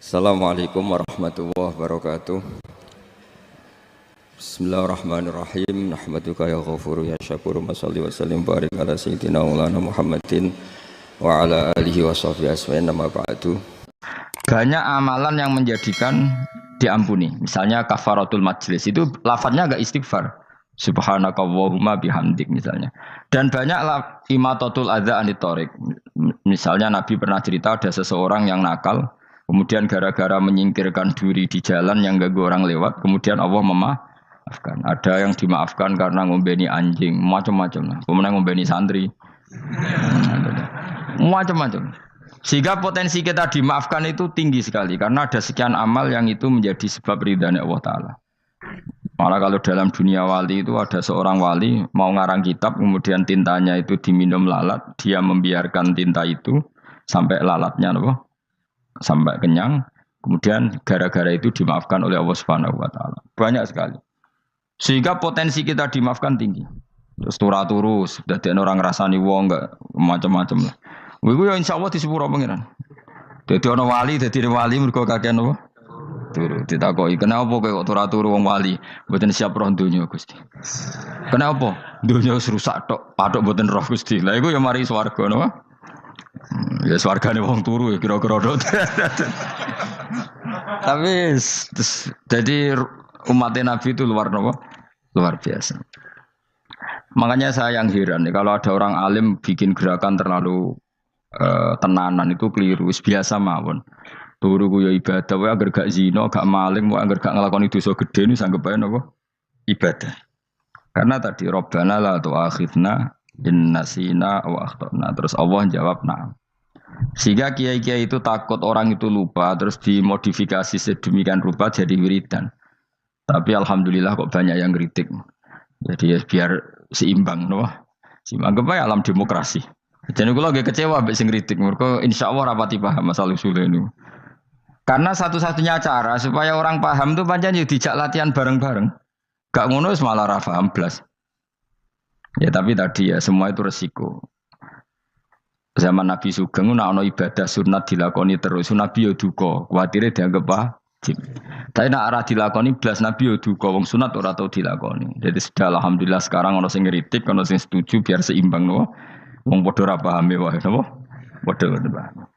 Assalamualaikum warahmatullahi wabarakatuh. Bismillahirrahmanirrahim. Nahmaduka ya ghafuru ya syakuru. Mashalli wa sallim barik ala sayyidina maulana Muhammadin wa ala alihi wa sahbihi asma'in nama ba'du. Banyak amalan yang menjadikan diampuni. Misalnya kafaratul majlis itu lafadznya agak istighfar. Subhanakallahumma bihamdik misalnya. Dan banyak imatatul adza anit thoriq. Misalnya Nabi pernah cerita ada seseorang yang nakal, kemudian gara-gara menyingkirkan duri di jalan yang ganggu orang lewat, kemudian Allah memaafkan. Ada yang dimaafkan karena ngombeni anjing, macam-macam lah. Kemudian ngombeni santri, macam-macam. Sehingga potensi kita dimaafkan itu tinggi sekali karena ada sekian amal yang itu menjadi sebab ridhanya Allah Ta'ala. Malah kalau dalam dunia wali itu ada seorang wali mau ngarang kitab, kemudian tintanya itu diminum lalat, dia membiarkan tinta itu sampai lalatnya sampai kenyang, kemudian gara-gara itu dimaafkan oleh Allah Subhanahu wa taala. Banyak sekali. Sehingga potensi kita dimaafkan tinggi. Terus turu dadi orang ngrasani wong enggak macam-macam lah. Iku ya insyaallah disepuro pangeran. Dadi ana wali, dadi wali mergo kakean apa? Turu ditakoki, "Kenapa kowe kok turu wong wali? Mboten siap roh donya, Gusti." "Kenapa?" "Donya wis rusak tok, patok mboten roh, Gusti." Lah iku ya mari swarga napa? Ya swargane wong turu ya kira-kira dot. Tapi jadi umat Nabi itu luar biasa. Makanya saya yang heran kalau ada orang alim bikin gerakan terlalu tenanan itu keliru, biasa mawon. Turu ku ya ibadah, wae agar gak zina, gak maling, wae agar gak nglakoni dosa gedhe niku sanggep bae napa? Ibadah. Karena tadi Rabbana la tu'akhidna in nasina wa akhtana. Terus Allah jawab na'am. Sehingga kiai-kiai itu takut orang itu lupa, terus dimodifikasi sedemikian rupa jadi wiridan. Tapi alhamdulillah kok banyak yang kritik. Jadi ya biar seimbang, no? Seimbang apa alam demokrasi. Jadi kalau lagi kecewa ambek sing kritik, mergo insyaallah rapati paham masalah usul ini. Karena satu-satunya cara supaya orang paham itu pancen yo dijak latihan bareng-bareng. Gak ngono wis malah ra paham blas. Ya tapi tadi ya semua itu resiko. Zaman Nabi Sugeng nek ana ibadah sunat dilakoni terus, Nabi yo duka, kuwatire dianggap wajib. Tapi nek ora dilakoni blas Nabi yo duka, wong sunat ora tau dilakoni. Jadi sudah alhamdulillah sekarang ana sing ngritik, ana sing setuju biar seimbang no. Wong padha ora pahame wae napa? Padha paham.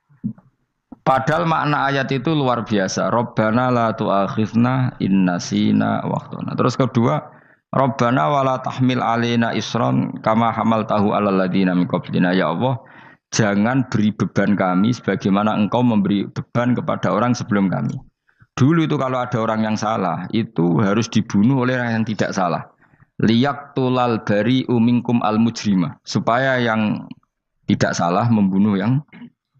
Padahal makna ayat itu luar biasa. Rabbana la tu'akhidna in nasina wa akhtana. Terus kedua, Rabbana wala tahmil alaina isron kama hamaltahu alal ladina min qablina. Ya Allah, jangan beri beban kami sebagaimana Engkau memberi beban kepada orang sebelum kami. Dulu itu kalau ada orang yang salah, itu harus dibunuh oleh orang yang tidak salah. Liyaqtulal bari'u minkum al mujrimah. Supaya yang tidak salah membunuh yang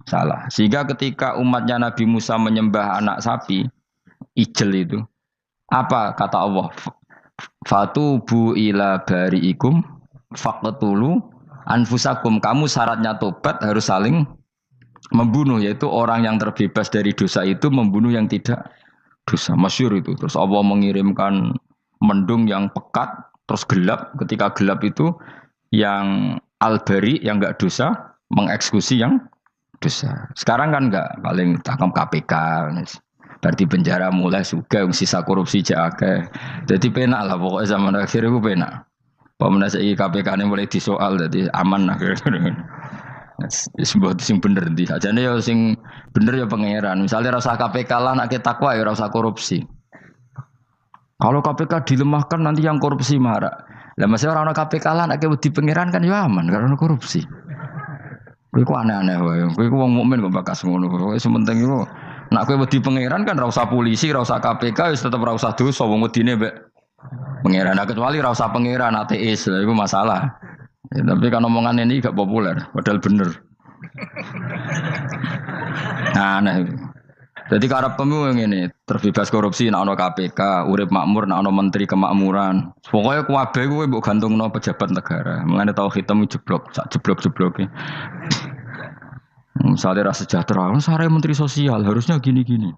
salah. Sehingga ketika umatnya Nabi Musa menyembah anak sapi, ijel itu, apa kata Allah? Fatubu ila bari'ikum faqtulu anfusakum. Kamu syaratnya tobat harus saling membunuh, yaitu orang yang terbebas dari dosa itu membunuh yang tidak dosa. Masyhur itu. Terus Allah mengirimkan mendung yang pekat, terus gelap. Ketika gelap itu yang al-bari yang enggak dosa mengeksekusi yang dosa. Sekarang kan enggak, paling tangkap KPK. Berarti penjara mulai suka, sisa korupsi jake. Jadi penak lah pokoknya zaman akhir itu penak. Pemenang KPK ini mulai disoal, jadi aman lah. Sebuah sing bener di saja nih, sing bener ya pangeran. Misalnya rasa KPK lah, nak kita takwa ya rasa korupsi. Kalau KPK dilemahkan nanti yang korupsi marah. Lah masih orang KPK lah, nak kita di pangeran kan ya aman karena korupsi. Iku aneh-aneh wae. Iku wong mukmin kok bakas ngono. Pokoke sementing iku nek kowe wedi pangeran kan ra usah polisi, ra usah KPK, wis tetep ra usah dosa wong wedine mbek pangeran. Nah, kecuali ra usah pangeran ateis, iku masalah. Ya, tapi kan omongan ini gak populer, padahal bener. Nah, aneh. Jadi karep pemilu ngene, terbebas korupsi nek ana KPK, urip makmur nek ana menteri kemakmuran. Pokoke kabeh kuwi mbok gantungno pejabat negara. Mengane tau hitam jeblok, sak jeblok-jebloke. Misalnya rasa sejahtera, sare menteri sosial harusnya gini-gini.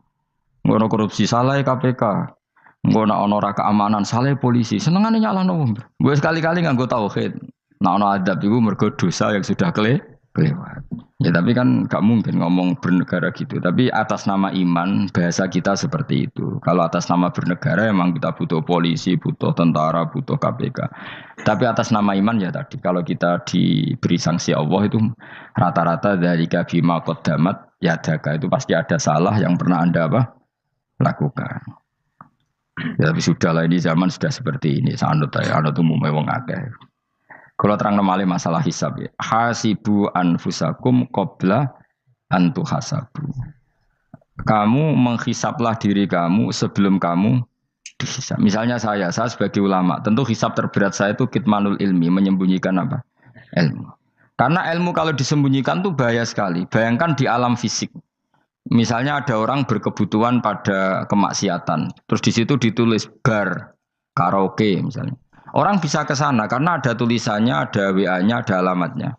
Ngono korupsi salah KPK. Ngono ana ora keamanan salah polisi. Senengane nyalahno wong. Gue sekali-kali nganggo tauhid. Nek ana adab iku mergo dosa yang sudah kelewat. Ya tapi kan gak mungkin ngomong bernegara gitu. Tapi atas nama iman bahasa kita seperti itu. Kalau atas nama bernegara emang kita butuh polisi, butuh tentara, butuh KPK. Tapi atas nama iman ya tadi kalau kita diberi sanksi Allah itu rata-rata dari bima qaddamat ya daga itu pasti ada salah yang pernah Anda apa lakukan. Ya, tapi sudah lah ini zaman sudah seperti ini. Sanut ya, anut umumnya wong akeh. Kalau terang nomale masalah hisab ya. Hasibu anfusakum qabla antu hasabu. Kamu menghisaplah diri kamu sebelum kamu dihisap. Misalnya saya sebagai ulama, tentu hisab terberat saya itu kitmanul ilmi, menyembunyikan apa? Ilmu. Karena ilmu kalau disembunyikan tuh bahaya sekali. Bayangkan di alam fisik. Misalnya ada orang berkebutuhan pada kemaksiatan, terus di situ ditulis bar, karaoke misalnya. Orang bisa ke sana karena ada tulisannya, ada WA-nya, ada alamatnya.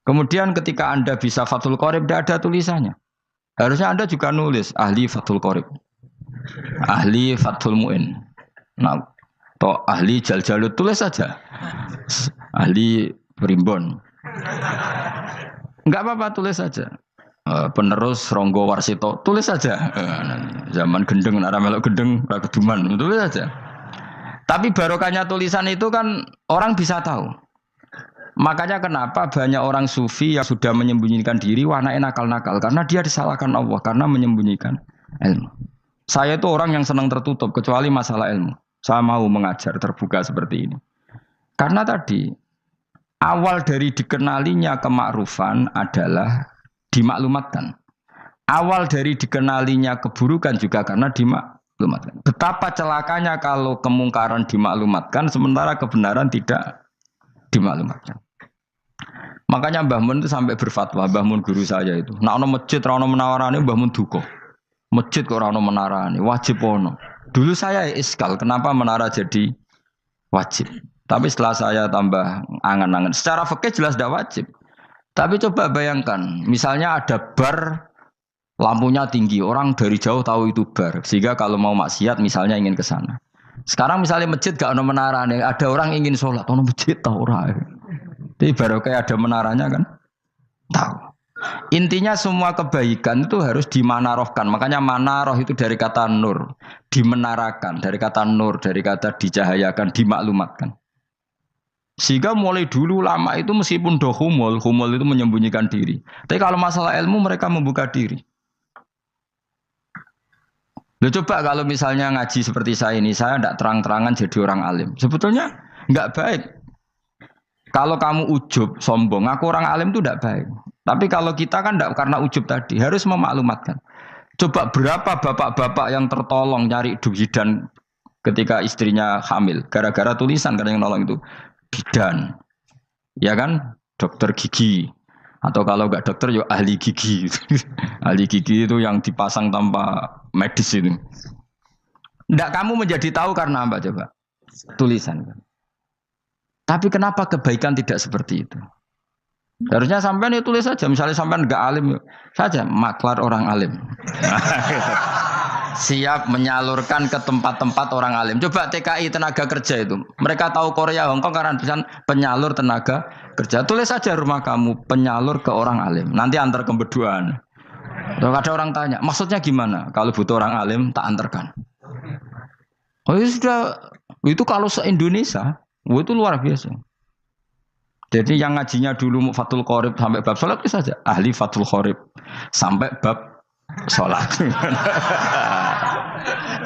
Kemudian ketika Anda bisa Fathul Qorib, tidak ada tulisannya. Harusnya Anda juga nulis ahli Fathul Qorib, ahli Fathul Mu'in, nah, atau ahli Jaljalut, tulis saja. Ahli Primbon. Enggak apa-apa, tulis saja. Penerus Ronggo Warsito, tulis saja. Zaman gendeng, nara melok gendeng, rakeduman, tulis saja. Tapi barokahnya tulisan itu kan orang bisa tahu. Makanya kenapa banyak orang sufi yang sudah menyembunyikan diri wanaknya nakal-nakal. Karena dia disalahkan Allah, karena menyembunyikan ilmu. Saya itu orang yang senang tertutup, kecuali masalah ilmu. Saya mau mengajar terbuka seperti ini. Karena tadi, awal dari dikenalinya kemakrufan adalah dimaklumatkan. Awal dari dikenalinya keburukan juga karena dimaklumatkan. Betapa celakanya kalau kemungkaran dimaklumatkan sementara kebenaran tidak dimaklumatkan. Makanya Mbah Mun itu sampai berfatwa, Mbah Mun guru saya itu. Nak ono masjid ra ono menawarane Mbah Mun duka. Masjid kok ora ono menarane, wajib ono. Dulu saya iskal, kenapa menara jadi wajib? Tapi setelah saya tambah angan-angan, secara fikih jelas tidak wajib. Tapi coba bayangkan, misalnya ada bar lampunya tinggi, orang dari jauh tahu itu bar. Sehingga kalau mau maksiat misalnya ingin ke sana. Sekarang misalnya masjid gak ada menara nih, ada orang ingin sholat, ono masjid tahu orang. Jadi baru kayak ada menaranya kan? Tahu. Intinya semua kebaikan itu harus dimanarohkan. Makanya manaroh itu dari kata nur, dimenarakan, dari kata nur, dari kata dicahayakan, dimaklumatkan. Sehingga mulai dulu lama itu meskipun humul itu menyembunyikan diri. Tapi kalau masalah ilmu mereka membuka diri. Loh coba kalau misalnya ngaji seperti saya ini, saya tidak terang-terangan jadi orang alim. Sebetulnya nggak baik. Kalau kamu ujub, sombong, aku orang alim itu tidak baik. Tapi kalau kita kan tidak karena ujub tadi, harus memaklumatkan. Coba berapa bapak-bapak yang tertolong nyari bidan ketika istrinya hamil. Gara-gara tulisan karena yang nolong itu. Bidan. Ya kan? Dokter gigi. Atau kalau enggak dokter, ya ahli gigi. Ahli gigi itu yang dipasang tanpa medis itu. Enggak kamu menjadi tahu karena apa coba? Tulisan. Tapi kenapa kebaikan tidak seperti itu? Harusnya sampean ya tulis saja. Misalnya sampean enggak alim saja, maklar orang alim. Siap menyalurkan ke tempat-tempat orang alim. Coba TKI tenaga kerja itu. Mereka tahu Korea, Hongkong karena tulisan penyalur tenaga kerja. Tulis saja rumah kamu penyalur ke orang alim. Nanti antar kebeduan. Kalau ada orang tanya, maksudnya gimana? Kalau butuh orang alim, tak antarkan. Oh ya sudah, itu kalau se-Indonesia, itu luar biasa. Jadi yang ngajinya dulu Fathul Qorib sampai bab sholat itu saja. Ahli Fathul Qorib sampai bab sholat.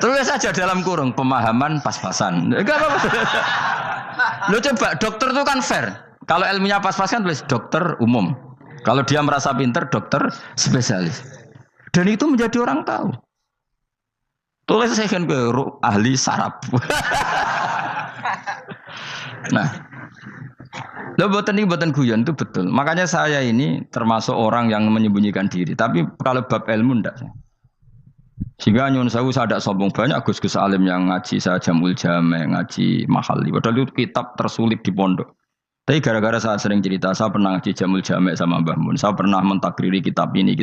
Terus saja dalam kurung pemahaman pas-pasan. Enggak apa-apa. Lo coba dokter itu kan fair. Kalau ilmunya pas-pasan tulis dokter umum. Kalau dia merasa pinter dokter spesialis. Dan itu menjadi orang tahu. Tulis saya kan ke ahli saraf. Nah, lo boten guyon itu betul. Makanya saya ini termasuk orang yang menyembunyikan diri. Tapi kalau bab ilmu enggak. Sehingga nyun saya tidak sombong banyak gus-gus alim yang ngaji saya jamul jame, ngaji mahali. Padahal itu kitab tersulit di pondok. Tapi gara-gara saya sering cerita, saya pernah ngaji jamul jame sama Mbah Mun. Saya pernah mentakriri kitab ini.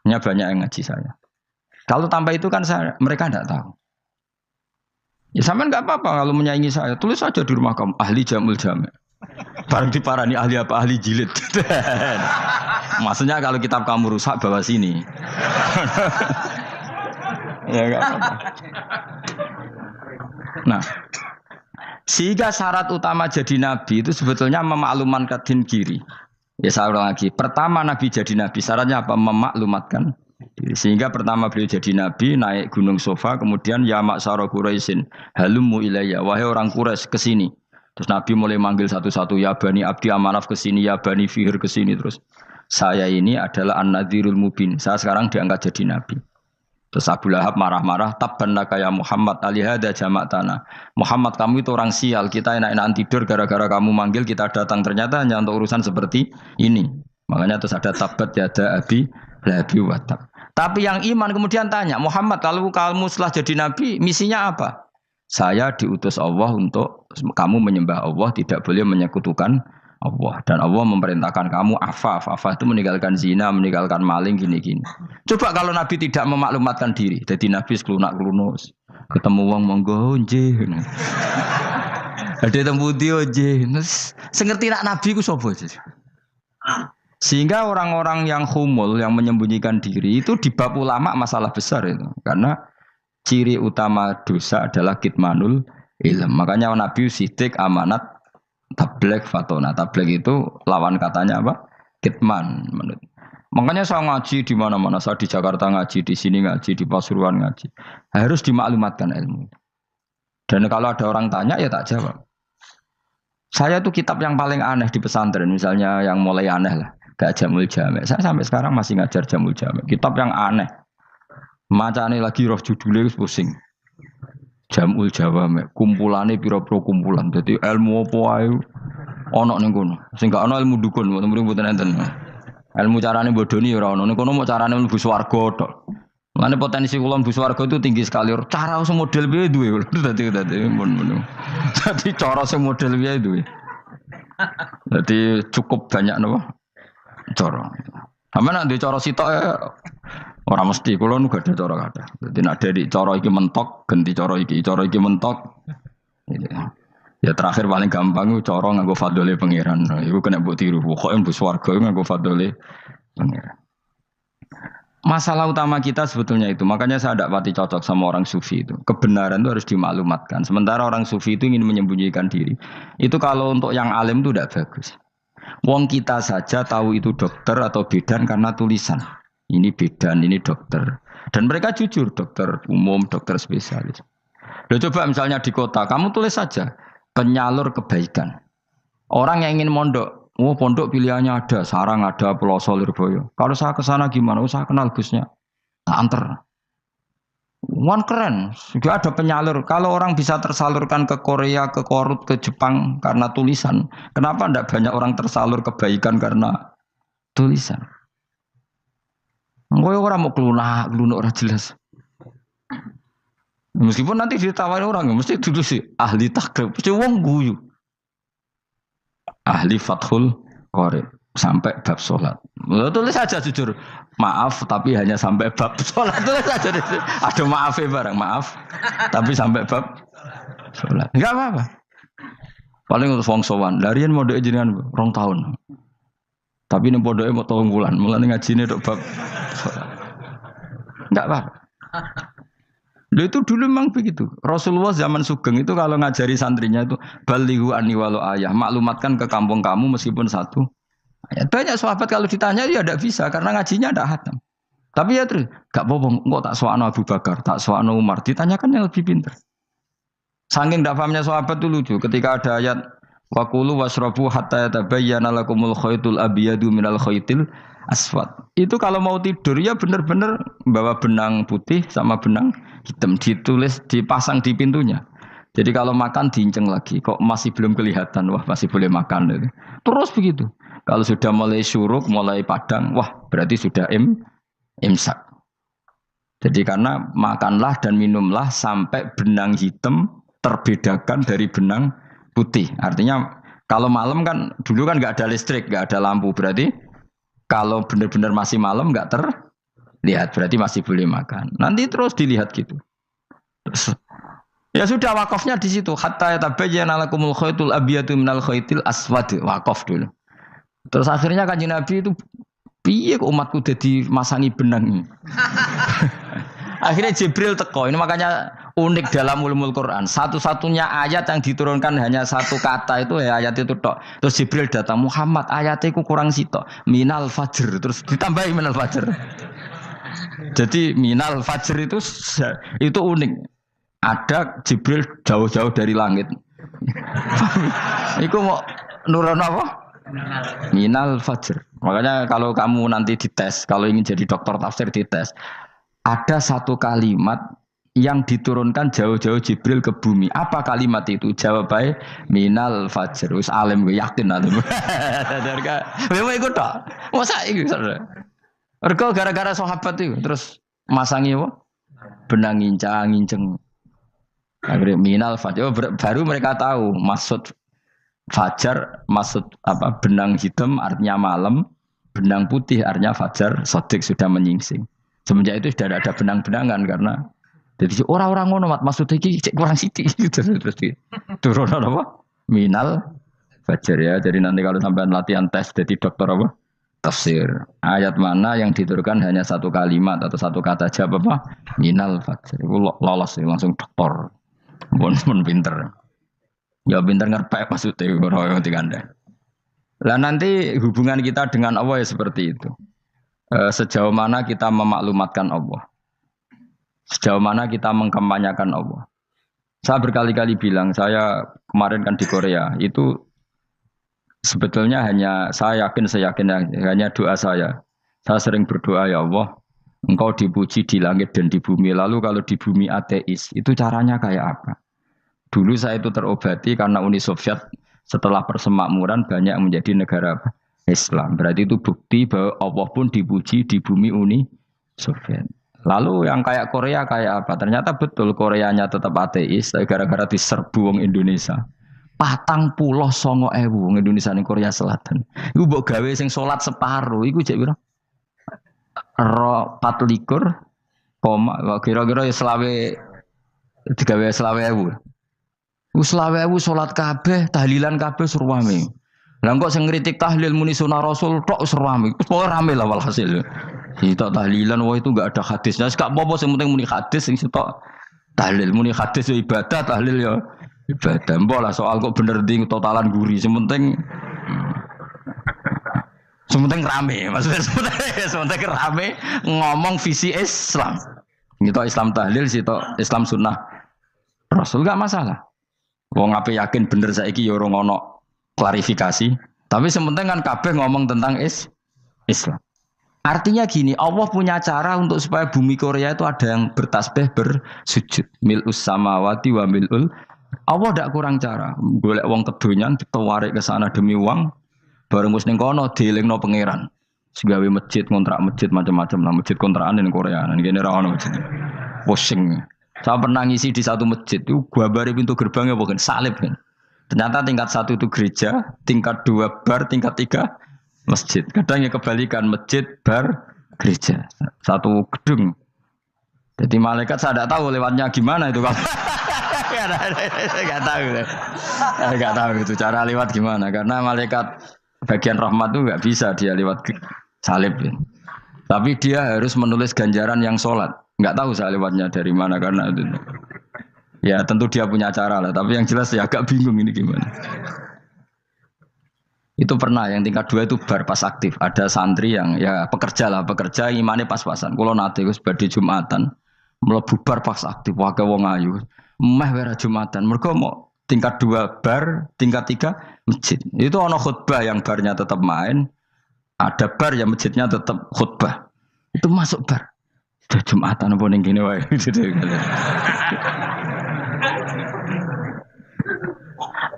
Hanya banyak yang ngaji saya. Kalau tanpa itu kan mereka tidak tahu. Ya sampean nggak apa-apa kalau menyaingi saya. Tulis saja di rumah kamu ahli jamul jame. Barang diparani ahli apa? Ahli jilid. Maksudnya kalau kitab kamu rusak bawa sini. Ya enggak apa-apa. Nah, sehingga syarat utama jadi nabi itu sebetulnya memaklumatkan diri. Ya saya ulang lagi. Pertama nabi jadi nabi syaratnya apa? Memaklumatkan diri. Sehingga pertama beliau jadi nabi naik gunung Sofa, kemudian ya maksara Quraisyin halummu ilayya, wahai orang Quraisy ke sini. Terus nabi mulai manggil satu-satu, ya bani Abdi Amanaf ke sini, ya bani Fihr ke sini. Terus saya ini adalah an-nadhirul mubin. Saya sekarang diangkat jadi nabi. Terus Abu Lahab marah-marah, tabbannaka ya Muhammad alihada jama'tana. Muhammad kamu itu orang sial, kita enak-enakan tidur gara-gara kamu manggil kita datang, ternyata hanya untuk urusan seperti ini. Makanya terus ada tabbat yada abi labi watab. Tapi yang iman kemudian tanya, Muhammad kalau kamu setelah jadi nabi, misinya apa? Saya diutus Allah untuk kamu menyembah Allah, tidak boleh menyekutukan Allah. Dan Allah memerintahkan kamu afaf. Afaf itu meninggalkan zina, meninggalkan maling, gini-gini. Coba kalau Nabi tidak memaklumatkan diri. Jadi Nabi seklunak-klunus. Ketemu wong monggo nggih. Ada tembu dia nggih. Sengerti nak Nabi ku sapa? Sehingga orang-orang yang humul, yang menyembunyikan diri itu di bab ulama masalah besar itu. Karena ciri utama dosa adalah kitmanul ilm. Makanya Nabi sidik amanat tabligh fatona. Tabligh itu lawan katanya apa? Kitman. Makanya saya ngaji di mana-mana. Saya di Jakarta ngaji, di sini ngaji, di Pasuruan ngaji. Harus dimaklumatkan ilmu. Dan kalau ada orang tanya ya tak jawab. Saya tuh kitab yang paling aneh di pesantren. Misalnya yang mulai aneh lah. Gak Jamul Jami'. Saya sampai sekarang masih ngajar Jamul Jami'. Kitab yang aneh. Macane lagi roh judulnya pusing. Jamul Jawami'. Kumpulane pira-pira kumpulan. Jadi ilmu apa ae ana ning kono. Sing gak ana ilmu dukun, mboten enten. Ilmu carane bodoni ora ana. Ning kono mau carane mlebu swarga tok. Mane potensi kula mlebu swarga itu tinggi sekali. Cara sing model piye duwe. Dadi mun. Dadi cara sing model piye duwe. Dadi cukup banyak napa? Cara. Sampe nek ndek cara sitok ora mesti kula nu gak ada cara kathah. Dadi nek dari cara iki mentok ganti cara iki mentok. Ya terakhir paling gampang itu cara nganggo fadhole pangeran. Iku kena mbok tiru. Pokoke mbok swarga nganggo fadhole pangeran. Masalah utama kita sebetulnya itu. Makanya saya tidak pati cocok sama orang sufi itu. Kebenaran itu harus dimaklumatkan. Sementara orang sufi itu ingin menyembunyikan diri. Itu kalau untuk yang alim itu tidak bagus. Wong kita saja tahu itu dokter atau bidan karena tulisan. Ini bidan, ini dokter. Dan mereka jujur, dokter umum, dokter spesialis. Loh, coba misalnya di kota, kamu tulis saja penyalur kebaikan. Orang yang ingin mondok, pondok pilihannya ada, Sarang ada, Peloso, Lirboyo. Kalau saya ke sana gimana? Saya kenal Gusnya. Tak anter. Wan keren, juga ada penyalur. Kalau orang bisa tersalurkan ke Korea, ke Korut, ke Jepang karena tulisan, kenapa tidak banyak orang tersalur kebaikan karena tulisan? Gue orang mau kelunak orang jelas. Meskipun nanti ditawari orang, mesti dulu sih ahli takrib, mesti wong guyu, ahli fathul qorib sampai bab sholat. Tulis saja jujur. Maaf, tapi hanya sampai bab sholat. Tulis saja. Ada maafnya bareng, maaf. Tapi sampai bab sholat. Enggak apa-apa. Paling untuk wong sowan. Larian mau doa jenengan 2 tahun. Tapi ini bodohnya mau 3 bulan. Mulai ngaji ini untuk bab sholat. Enggak apa-apa. Loh itu dulu memang begitu. Rasulullah zaman Sugeng itu kalau ngajari santrinya itu balighu anni walau ayah. Maklumatkan ke kampung kamu meskipun 1 ayat. Banyak sahabat kalau ditanya ya tidak bisa karena ngajinya tidak hatam. Tapi ya terus gak apa-apa, kok tak soal Abu Bakar, tak soal Umar. Ditanyakan yang lebih pintar. Saking tidak pahamnya sahabat itu lucu. Ketika ada ayat waqulu wasrabu hatta yatabayyana lakumul khaytul abyadu minal khaytil aswad. Itu kalau mau tidur ya benar-benar bawa benang putih sama benang hitam ditulis dipasang di pintunya. Jadi kalau makan diinceng lagi. Kok masih belum kelihatan, wah masih boleh makan. Terus begitu. Kalau sudah mulai syuruk, mulai padang, wah berarti sudah imsak. Jadi karena makanlah dan minumlah sampai benang hitam terbedakan dari benang putih. Artinya kalau malam kan, dulu kan nggak ada listrik, nggak ada lampu. Berarti kalau benar-benar masih malam nggak terlihat, berarti masih boleh makan. Nanti terus dilihat gitu. Terus, ya sudah wakafnya di situ. Hatta yatabayyana lakumul khaytul abyadu minal khaytil aswad. Wakaf dulu. Terus akhirnya Kanjeng Nabi itu Piye kok umatku dadi masangi benang. Akhirnya Jibril teko. Ini makanya unik dalam ulumul Quran. Satu-satunya ayat yang diturunkan hanya satu kata itu ya ayat itu tok. Terus Jibril datang, Muhammad ayatnya itu kurang sitok. Minal fajr. Terus ditambahi minal fajr. Jadi minal fajr itu unik. Ada Jibril jauh-jauh dari langit. Iku mau nurun apa? Minal fajr. Makanya kalau kamu nanti dites, kalau ingin jadi dokter tafsir dites, ada satu kalimat yang diturunkan jauh-jauh Jibril ke bumi. Apa kalimat itu? Jawabannya minal fajr. Wis alim gue yakin nanti. Memang ikut tak? Masa itu? Mereka gara-gara sahabat itu terus masangi apa? Benang ngincang. Akhirnya minal fajr. Baru mereka tahu maksud fajar, maksud apa? Benang hitam artinya malam, benang putih artinya fajar. Sodik sudah menyingsing. Semenjak itu sudah ada benang-benangan karena jadi orang-orang ngono maksudnya iki kurang sithik terus turun apa? Minal fajr ya. Jadi nanti kalau sampean latihan tes jadi dokter apa? Tafsir. Ayat mana yang diturunkan hanya satu kalimat atau satu kata jawab apa? Minal fajr. Itu lolos langsung dokter. Pun pinter. Ya pinter ngerpek maksudnya ora digandeng. Lah nanti hubungan kita dengan Allah ya seperti itu. Sejauh mana kita memaklumatkan Allah, sejauh mana kita mengkampanyakan Allah. Saya berkali-kali bilang, saya kemarin kan di Korea, itu sebetulnya saya yakin hanya doa saya. Saya sering berdoa, ya Allah, Engkau dipuji di langit dan di bumi. Lalu kalau di bumi ateis, itu caranya kayak apa? Dulu saya itu terobati karena Uni Soviet setelah persemakmuran banyak menjadi negara apa? Islam. Berarti itu bukti bahwa Allah pun dipuji di bumi Uni Soviet. Lalu yang kayak Korea kayak apa? Ternyata betul Koreanya tetap ateis, tapi gara-gara diserbu wong Indonesia. 49.000 wong Indonesia ning Korea Selatan. Iku mbok gawe sing salat separuh, iku jek pira? 24, kira-kira ya selawe digawe 20.000. Ku 20.000 salat kabeh, tahlilan kabeh surwame. Lah kok sing ngritik tahlil muni sunah Rasul tok serami. Pokoke rame lah walhasil. Kita tahlilan wah itu enggak ada hadisnya. Gak apa-apa sing penting muni hadis sing sitok tahlil muni hadis ya ibadah, tahlil ya ibadah. Mbok lah soal kok bener ding totalan guri. Sing penting rame. Maksudnya sementing rame ngomong visi Islam. Kita Islam tahlil sitok Islam sunnah Rasul enggak masalah. Wong ape yakin bener saiki ya ora ono klarifikasi, tapi sementing kan kabeh ngomong tentang Islam. Artinya gini, Allah punya cara untuk supaya bumi Korea itu ada yang bertasbih bersujud. Mil'us samawati wa mil'ul. Allah tidak kurang cara. Golek wong kedonyan ditawarik ke sana demi uang, bareng wis ning kono dielingno pangeran. Segawe masjid, kontrak masjid macam-macam lah, masjid kontrakan ning Korea. Nang kene ra ono masjid. Pusing. Saya pernah ngisi di satu masjid itu, gambare pintu gerbangnya bukan salib kan. Ternyata tingkat 1 itu gereja, tingkat 2 bar, tingkat 3 masjid. Kadang ya kebalikan masjid, bar, gereja. Satu gedung. Jadi malaikat saya tidak tahu lewatnya gimana itu. Nggak tahu itu cara lewat gimana. Karena malaikat bagian rahmat itu nggak bisa dia lewat salib. Tapi dia harus menulis ganjaran yang sholat. Nggak tahu saya lewatnya dari mana karena itu. Ya tentu dia punya cara lah, tapi yang jelas ya agak bingung ini gimana. Itu pernah yang tingkat 2 itu bar pas aktif. Ada santri yang ya pekerja imannya pas-pasan. Kalau nanti gus badhe Jumatan, mlebu bar pas aktif wae wong ayu. Meh wera Jumatan. Mergo mau tingkat 2 bar, tingkat 3 masjid. Itu ono khutbah yang barnya tetap main, ada bar yang masjidnya tetap khutbah. Itu masuk bar. Sudah Jumatan apa ning kene wae.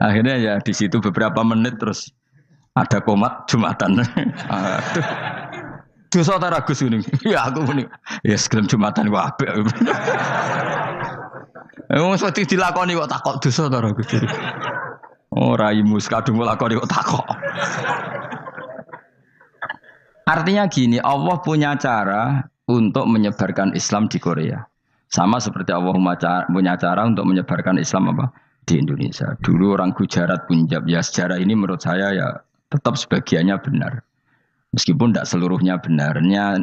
Akhirnya ya di situ beberapa menit terus ada komat Jumatan. Dosa ta Gus ini. Ya aku muni. Ya segelem Jumatan ku apik. Wong mesti dilakoni kok takok dosa ta Gus. Oh raimu kadung lakoni kok takok. Artinya gini, Allah punya cara untuk menyebarkan Islam di Korea. Sama seperti Allah punya cara untuk menyebarkan Islam apa? Di Indonesia. Dulu orang Gujarat, Punjab, ya sejarah ini menurut saya ya tetap sebagiannya benar. Meskipun tidak seluruhnya benarnya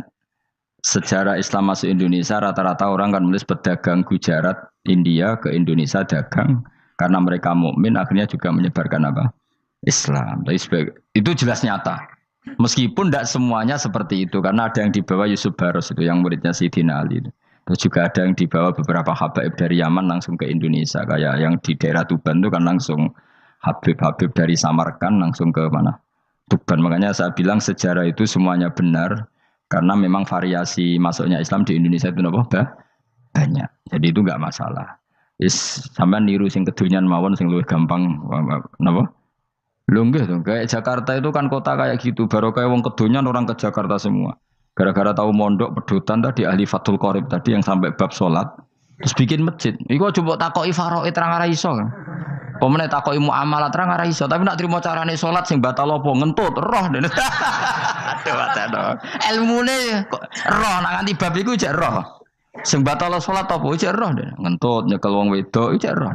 sejarah Islam masuk Indonesia rata-rata orang kan menulis pedagang Gujarat India ke Indonesia dagang karena mereka mukmin akhirnya juga menyebarkan apa? Islam. Itu jelas nyata. Meskipun tidak semuanya seperti itu karena ada yang dibawa Yusuf Baros itu yang muridnya Sayyidina Ali. Terus juga ada yang dibawa beberapa habaib dari Yaman langsung ke Indonesia kayak yang di daerah Tuban itu kan langsung Habib-habib dari Samarkand langsung ke mana? Tuban. Makanya saya bilang sejarah itu semuanya benar karena memang variasi masuknya Islam di Indonesia itu banyak. Jadi itu enggak masalah. Sampai niru sing kedunyan mawon sing luwih gampang napa? Lho nggih to, kayak Jakarta itu kan kota kayak gitu, baru kayak wong kedonyan orang ke Jakarta semua. Gara-gara tahu mondok pedutan tadi ahli Fathul Qorib tadi yang sampai bab salat, terus bikin masjid. Iku coba takoki faraid terang ora iso kan. Pemene takoki muamalah terang ora iso, tapi nak trimo carane salat sing batal apa ngentut roh dene. Aduh. Ilmune kok roh nak nganti bab iku jek roh. Sing batal salat apa jek roh dene. Ngentut nyekel wong wedok jek roh.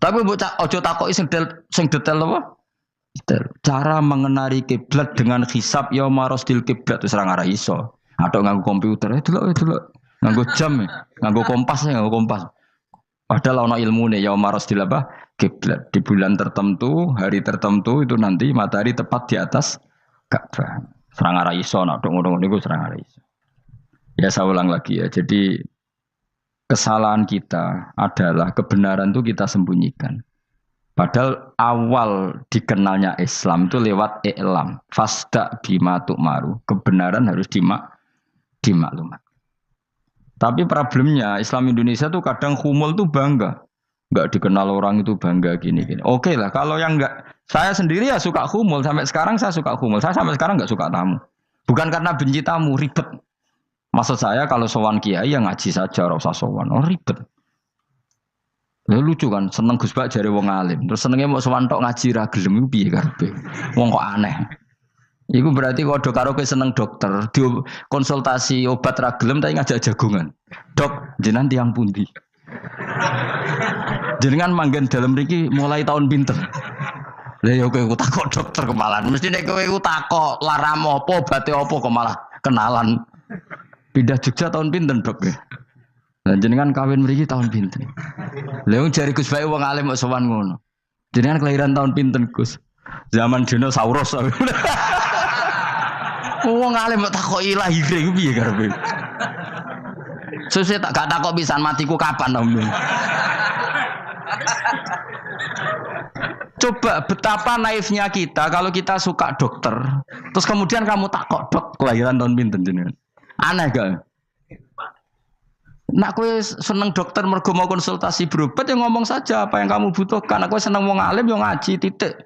Tapi mbok aja takoki sing detail apa? Cara mengenali kiblat dengan hisab ya marosdil kiblat itu serang arah iso. Atau nganggo komputer, delok. Nganggo jam, nganggo kompas. Padahal ana ilmune ya marosdil apa? Kiblat. Di bulan tertentu, hari tertentu itu nanti matahari tepat di atas Ka'bah. Serang arah iso, nak ngono niku serang arah iso. Ya saya ulang lagi ya. Jadi kesalahan kita adalah kebenaran itu kita sembunyikan. Padahal awal dikenalnya Islam itu lewat i'lam. Fasda bima tu'maru. Kebenaran harus dimaklumat. Tapi problemnya Islam Indonesia tuh kadang humul tuh bangga. Enggak dikenal orang itu bangga gini. Oke lah, kalau yang enggak, saya sendiri ya suka humul. Sampai sekarang saya suka humul. Saya sampai sekarang enggak suka tamu. Bukan karena benci tamu, ribet. Maksud saya kalau sowan kiai ya ngaji saja, ora usah sowan. Oh ribet. Lha lucu kan, seneng Gus Bak jare wong alim. Terus senenge mau sowan tok ngaji ra gelem iku piye karepe. Wong kok aneh. Iku berarti kok karo kowe seneng dokter, di konsultasi obat ra gelem tapi ngajak jagongan. Dok, jenengan tiyang pundi? Jenengan manggen dalem mriki mulai tahun pinten? Lah ya kowe takok dokter kemalan. Mesti nek kowe takok laram apa, obate apa kok malah kenalan. Pindah Jogja tahun pinten, Dok? Dan jenengan kawin mriki tahun pinten. Lha wong jare Gus Bae wong alim kok sowan ngono. Jenengan kelahiran tahun pinten, Gus? Zaman dinosaurus. Wong alim kok takoki lahire iku piye karepe? Sesuk tak gak takok pisan matiku kapan, Om. Coba betapa naifnya kita kalau kita suka dokter, terus kemudian kamu takok, Dok, kelahiran tahun pinten jenengan? Aneh gak? Nak kowe seneng dokter mergo mau konsultasi berobat ya ngomong saja apa yang kamu butuhkan. Nak kowe seneng wong alim yo ngaji titik.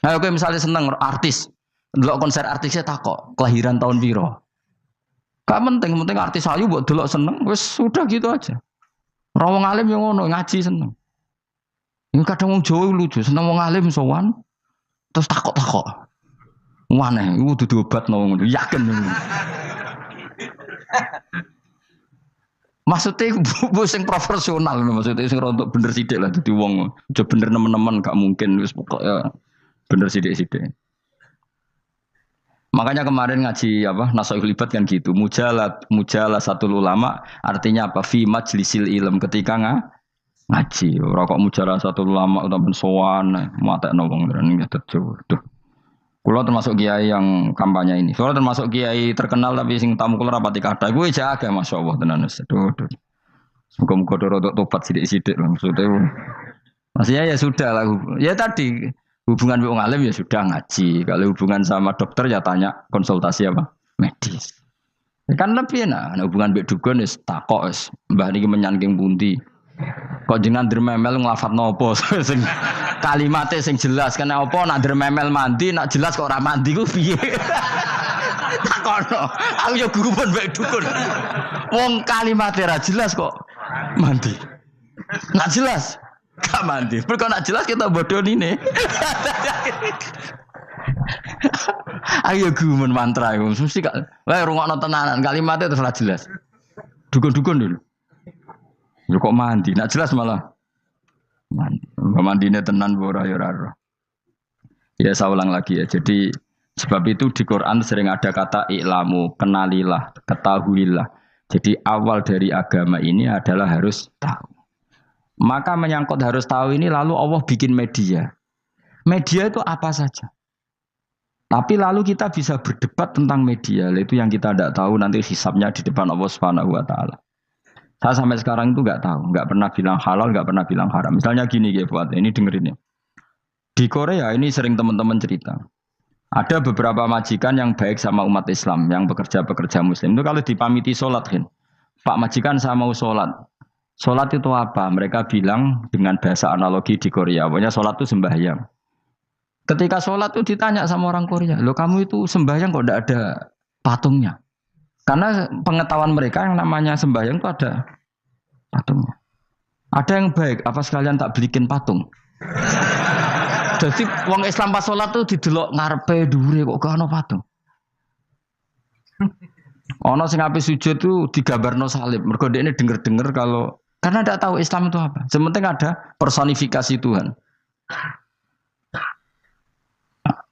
Nah kowe misalnya seneng artis, delok konser artisnya takok kelahiran tahun piro. Gak penting artis ayu mbok delok seneng wis sudah gitu aja. Ora wong alim yo ngono ngaji seneng. Ini kadang wong Jawa lucu, seneng wong alim sowan terus takok-takok. Aneh, iku dudu obatno ngono, yakin. Maksudnya bu sing profesional, maksudnya sing rontok bener sidik lah, jadi wong coba bener nemen-nemen gak mungkin, wis pokoknya bener sidik-sidik. Makanya kemarin ngaji apa Nasoihul Ibad kan gitu, mujalah satu ulama artinya apa? Fi majlisil ilm ketika ngaji, ora kok mujalah satu ulama utawa sowan matekno wong ngene tejo. Duh. Kulo termasuk kiai yang kampanye ini. Kulo termasuk kiai terkenal tapi sing tamu kulo rapati kathah. Kuwi jaga masyaallah tenan wis. Duh. Muga-muga rodok tobat sithik-sithik maksudnya. Maksudnya ya sudah lah. Ya tadi hubungan wong alim ya sudah ngaji. Kalau hubungan sama dokter ya tanya konsultasi apa? Medis. Kan lebih enak. Nah, hubungan mbek dukun wis takok wis. Mbah niki menyangking pundi? Kok jenengan dermemel nglafadzno apa sing kalimate sing jelas kena apa nak dermemel mandi nak jelas kok ora mandi ku piye takono aku ya guru pun mbek dukun wong kalimate ra jelas kok mandi nak jelas gak mandi perkara nak jelas kita bodoh nine ayo guru men mantra iku mesti gak wae rungokno tenanan kalimate terus ra jelas dukun-dukun dulu. Yo kok mandi, nak jelas malah mandi. Mandine tenan ora ya ora. Ya saya ulang lagi ya. Jadi Sebab itu di Quran sering ada kata i'lamu, kenalilah, ketahuilah. Jadi awal dari agama ini adalah harus tahu. Maka menyangkut harus tahu ini lalu Allah bikin media. Media itu apa saja. Tapi lalu kita bisa berdebat tentang media. Itu yang kita tidak tahu nanti hisabnya di depan Allah Subhanahu wa taala. Saya sampai sekarang itu nggak tahu, nggak pernah bilang halal, nggak pernah bilang haram. Misalnya gini ya buat ini dengerin ya. Di Korea ini sering teman-teman cerita. Ada beberapa majikan yang baik sama umat Islam, yang bekerja-pekerja Muslim. Itu kalau dipamiti sholat, Pak majikan saya mau sholat. Sholat itu apa? Mereka bilang dengan bahasa analogi di Korea. Pokoknya sholat itu sembahyang. Ketika sholat itu ditanya sama orang Korea, loh kamu itu sembahyang kok tidak ada patungnya? Karena pengetahuan mereka yang namanya sembahyang itu ada patungnya. Ada yang baik, apa sekalian tak belikin patung? Jadi wong Islam pas sholat tuh didelok ngarepe dhuwure kok gak ono patung. Ono sing ape sujud tuh digambarno salib. Mergo dekne denger-denger kalau karena tidak tahu Islam itu apa. Sementing ada personifikasi Tuhan.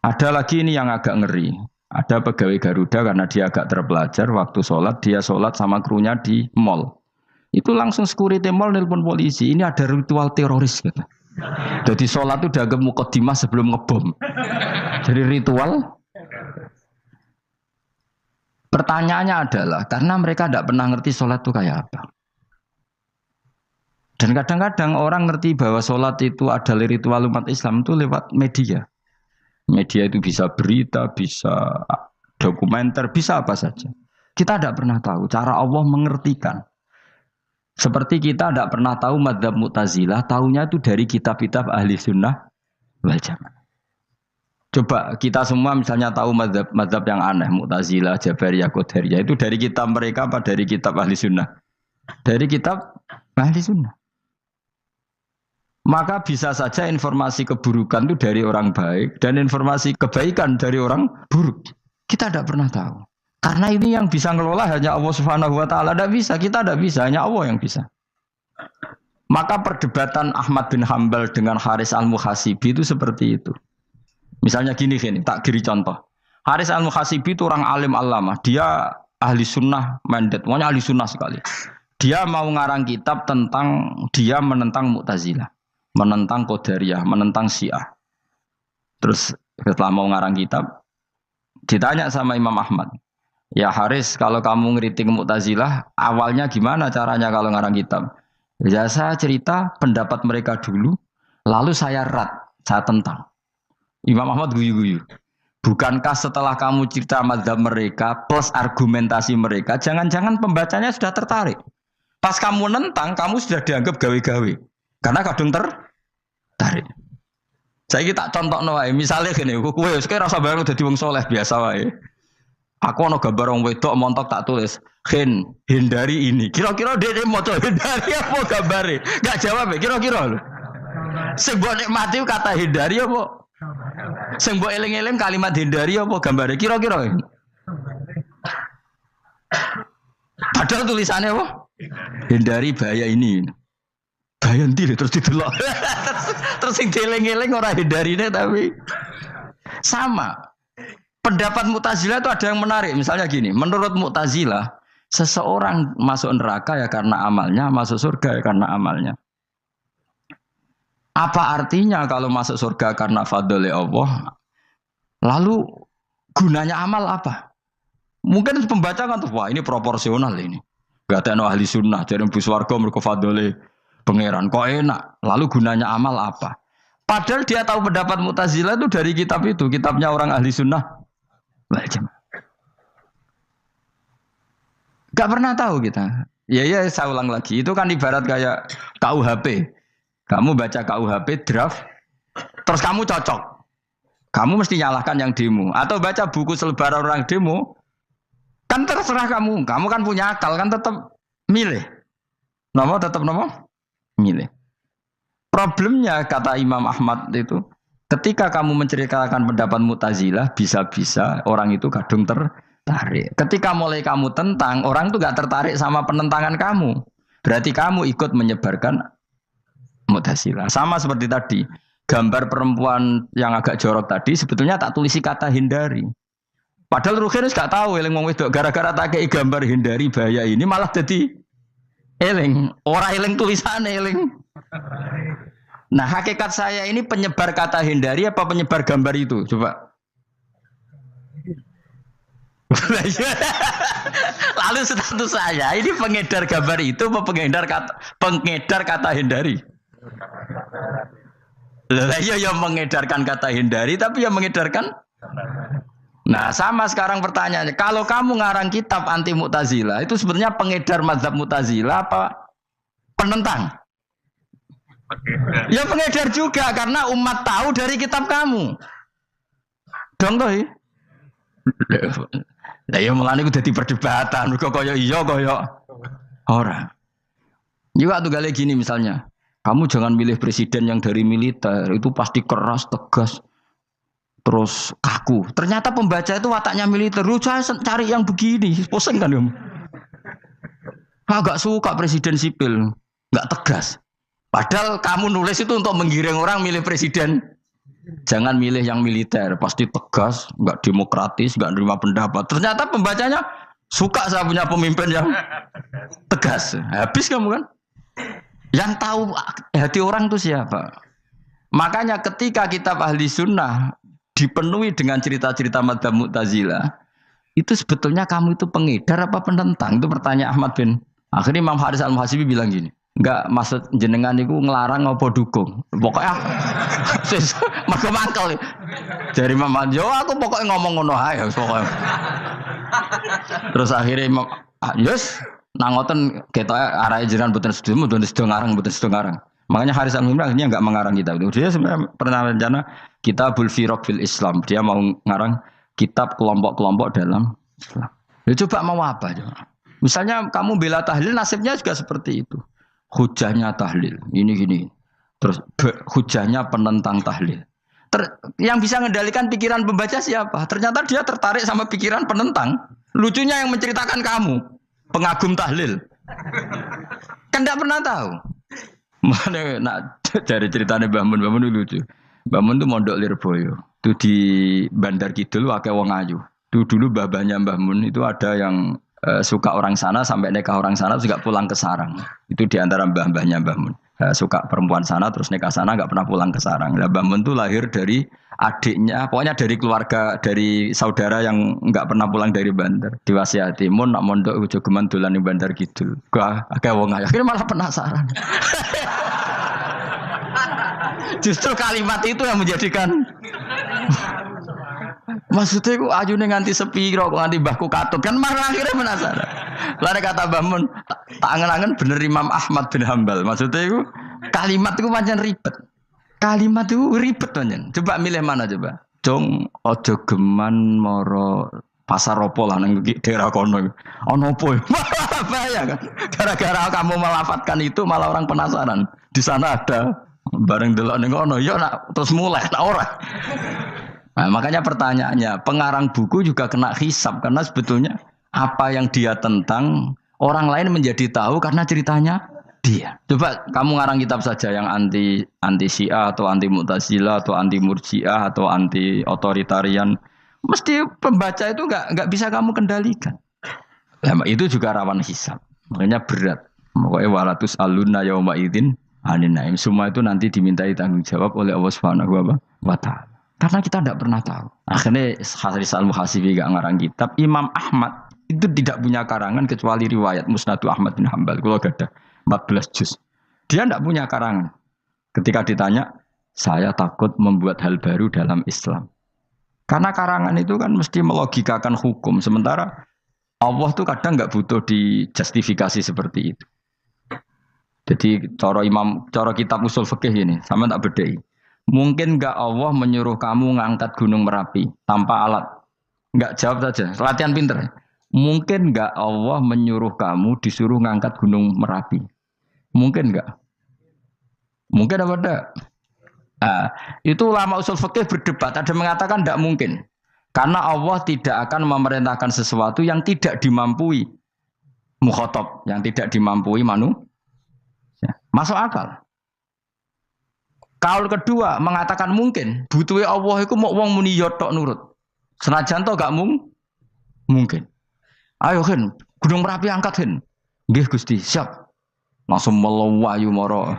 Ada lagi ini yang agak ngeri. Ada pegawai Garuda karena dia agak terpelajar waktu sholat dia sholat sama krunya di mall. Itu langsung security mall nelpon polisi. Ini ada ritual teroris gitu. Jadi sholat itu dianggap mukadimah sebelum ngebom. Jadi ritual. Pertanyaannya adalah karena mereka tidak pernah ngerti sholat itu kayak apa. Dan kadang-kadang orang ngerti bahwa sholat itu adalah ritual umat Islam itu lewat media. Media itu bisa berita, bisa dokumenter, bisa apa saja. Kita tidak pernah tahu cara Allah mengertikan. Seperti kita tidak pernah tahu madzhab Mu'tazilah, tahunya itu dari kitab-kitab ahli sunnah wal jamaah. Coba kita semua misalnya tahu madzhab yang aneh, Mu'tazilah, Jabariyah, Qadariyah, itu dari kitab mereka apa dari kitab ahli sunnah? Dari kitab ahli sunnah. Maka bisa saja informasi keburukan itu dari orang baik dan informasi kebaikan dari orang buruk. Kita tidak pernah tahu. Karena ini yang bisa ngelola hanya Allah Subhanahu wa taala. Tidak bisa, kita tidak bisa, hanya Allah yang bisa. Maka perdebatan Ahmad bin Hambal dengan Haris al-Muhasibi itu seperti itu. Misalnya gini, tak kiri contoh. Haris al-Muhasibi itu orang alim allamah. Dia ahli sunnah mandat, pokoknya ahli sunnah sekali. Dia mau ngarang kitab tentang dia menentang Mu'tazilah, menentang Qadariyah, menentang Syiah. Terus setelah mau ngarang kitab, ditanya sama Imam Ahmad, ya Haris, kalau kamu ngeritik Mu'tazilah, awalnya gimana caranya kalau ngarang kitab? Ya saya cerita pendapat mereka dulu, lalu saya saya tentang. Imam Ahmad guyu-guyu. Bukankah setelah kamu cerita mazhab mereka plus argumentasi mereka, jangan-jangan pembacanya sudah tertarik. Pas kamu nentang, kamu sudah dianggap gawe-gawe. Karena kadung tertarik. Saya tak contoh wae, misalnya gini, kowe sekarang rasa bareng dadi wong soleh biasa wae. Aku ono gambar wong wedok montok tak tulis, hindari ini. Kira-kira dia mau hindari apa gambare? Enggak jawab ya, kira-kira lho. Sing mbok nikmati kata hindari apa? Sing mbok eling-eling kalimat hindari apa gambare? Kira-kira. Padahal tulisannya apa? Hindari bahaya ini. Bahaya ndi terus didelok. Terus sing dieling-eling ora hindarine tapi sama. Pendapat Mu'tazilah itu ada yang menarik. Misalnya gini, menurut Mu'tazilah, seseorang masuk neraka ya karena amalnya, masuk surga ya karena amalnya. Apa artinya kalau masuk surga karena fadli Allah? Lalu gunanya amal apa? Mungkin pembaca kan tuh, wah ini proporsional ini. Gak ada ahli sunnah, jadi bus warga mereka fadli pangeran. Kok enak? Lalu gunanya amal apa? Padahal dia tahu pendapat Mu'tazilah itu dari kitab itu, kitabnya orang ahli sunnah. Gak pernah tahu kita. Ya saya ulang lagi. Itu kan ibarat kayak KUHP. Kamu baca KUHP draft, terus kamu cocok. Kamu mesti nyalahkan yang demo. Atau baca buku selebaran orang demo, kan terserah kamu. Kamu kan punya akal, kan tetap milih. Tetap milih. Problemnya kata Imam Ahmad itu, ketika kamu menceritakan pendapat Mu'tazilah, bisa-bisa orang itu kadung tertarik. Ketika mulai kamu tentang, orang itu gak tertarik sama penentangan kamu. Berarti kamu ikut menyebarkan Mu'tazilah. Sama seperti tadi. gambar perempuan yang agak jorok tadi sebetulnya tak tulisi kata hindari. Padahal Ruhin gak tahu eling wong wedok gara-gara tak kei gambar hindari bahaya ini malah jadi eling. Ora eling tulisane eling. Nah, hakikat saya ini penyebar kata hindari apa penyebar gambar itu? Coba. Lalu status saya ini pengedar gambar itu apa pengedar kata hindari? Lah iya yang mengedarkan kata hindari tapi yang mengedarkan. Nah, sama sekarang pertanyaannya, kalau kamu ngarang kitab anti Mu'tazilah itu sebenarnya pengedar mazhab Mu'tazilah apa penentang? Ya pengedar juga karena umat tahu dari kitab kamu. Dong toh. Lah ya mulane ku dadi perdebatan, kok kaya iya kaya ora. Juga tuh gale gini misalnya, kamu jangan milih presiden yang dari militer, itu pasti keras, tegas, terus kaku. Ternyata pembaca itu wataknya militer. Lu cari yang begini, pusing kan kamu. Agak suka presiden sipil, nggak tegas. Padahal kamu nulis itu untuk menggiring orang milih presiden. Jangan milih yang militer, pasti tegas, nggak demokratis, nggak nerima pendapat. Ternyata pembacanya suka saya punya pemimpin yang tegas. Habis kamu kan? Yang tahu hati orang itu siapa? Makanya ketika kitab Ahli Sunnah dipenuhi dengan cerita-cerita madzhab Mu'tazilah, itu sebetulnya kamu itu pengedar apa penentang? Itu pertanyaan Ahmad bin. Akhirnya Imam Haris Al-Muhasibi bilang gini. Enggak maksud jenengan itu ngelarang apa dukung. Pokoknya mergo mangkel. Dari Imam yo aku pokoknya ngomong ngono ae pokoknya. Terus akhirnya Imam yes nang ngoten ketok arahe jenengan mboten sedo ngarang mboten sedo ngarang. Makanya Haris Al-Muhasibi akhirnya enggak mengarang kitab itu. Dia sebenarnya pernah rencana Kitabul Firaq fil Islam. Dia mau ngarang kitab kelompok-kelompok dalam Islam. Ya coba mau apa coba. Misalnya kamu bela tahlil nasibnya juga seperti itu. Hujahnya tahlil, ini gini. Terus hujahnya penentang tahlil. Yang bisa mengendalikan pikiran pembaca siapa? Ternyata dia tertarik sama pikiran penentang. Lucunya yang menceritakan kamu, pengagum tahlil. Kan tidak pernah tahu. Mana nak cari ceritanya Mbah Mun itu lucu. Mbah Mun itu mondok Lirboyo. Itu di Bandar Kidul wakai wong ayu. Itu dulu babanya Mbah Mun itu ada yang suka orang sana sampai nikah orang sana juga pulang ke sarang. Itu diantara mbah-mbahnya Mbah Mun. Suka perempuan sana terus nikah sana nggak pernah pulang ke sarang. Nah, Mbah Mun itu lahir dari adiknya, pokoknya dari keluarga dari saudara yang nggak pernah pulang dari Bandar. Diwasiati mun nak mondok ujo geman dolan ning Bandar Kidul. Gua akeh wong ayu. Akhirnya malah penasaran. Justru kalimat itu yang menjadikan maksudnya aku ajune nganti sepiro kok nganti mbahku katut kan malah akhirnya penasaran. Lare kata Mbah Mun tak angen-angen bener Imam Ahmad bin Hambal. Maksudnya itu kalimat itu pancen ribet. Kalimat itu ribet pancen. Coba milih mana coba? Jong ojo geman moro pasar opo lah nang daerah kono. Ono opo? Bahaya kan. Gara-gara kamu melafatkan itu malah orang penasaran. Di sana ada bareng delok ning kono ya nak terus mulai nak ora. Nah, makanya pertanyaannya, pengarang buku juga kena hisab karena sebetulnya apa yang dia tentang orang lain menjadi tahu karena ceritanya dia. Coba kamu ngarang kitab saja yang anti Syiah atau anti Mu'tazilah atau anti Murji'ah atau anti otoritarian, mesti pembaca itu nggak bisa kamu kendalikan. Nah, itu juga rawan hisab. Makanya berat. Pokoknya walatus alunna yauma idzin anin naim. Semua itu nanti dimintai tanggung jawab oleh Allah Subhanahu wa taala. Karena kita tidak pernah tahu. Akhirnya Haris Al-Muhasibi gak ngarang kitab. Imam Ahmad itu tidak punya karangan kecuali riwayat Musnadu Ahmad bin Hambal. Kalau gak ada 14 juz. Dia tidak punya karangan. Ketika ditanya, saya takut membuat hal baru dalam Islam. Karena karangan itu kan mesti melogikakan hukum. Sementara Allah tuh kadang gak butuh dijustifikasi seperti itu. Jadi cara kitab usul fikih ini, sama tak bedai. Mungkin enggak Allah menyuruh kamu ngangkat gunung Merapi tanpa alat? Enggak, jawab saja. Latihan pinter. Mungkin enggak Allah menyuruh kamu disuruh ngangkat gunung Merapi? Mungkin enggak? Mungkin apa enggak? Nah, itu ulama usul fikih berdebat. Ada mengatakan enggak mungkin. Karena Allah tidak akan memerintahkan sesuatu yang tidak dimampui mukhatab, yang tidak dimampui manusia. Masuk akal. Kaul kedua mengatakan mungkin. Butuhe Allah iku mau wong muni yo tok nurut. Senajan to gak mungkin. Ayo Hen, Gunung Merapi angkat Hen. Nggih Gusti, siap. Langsung melayu moro.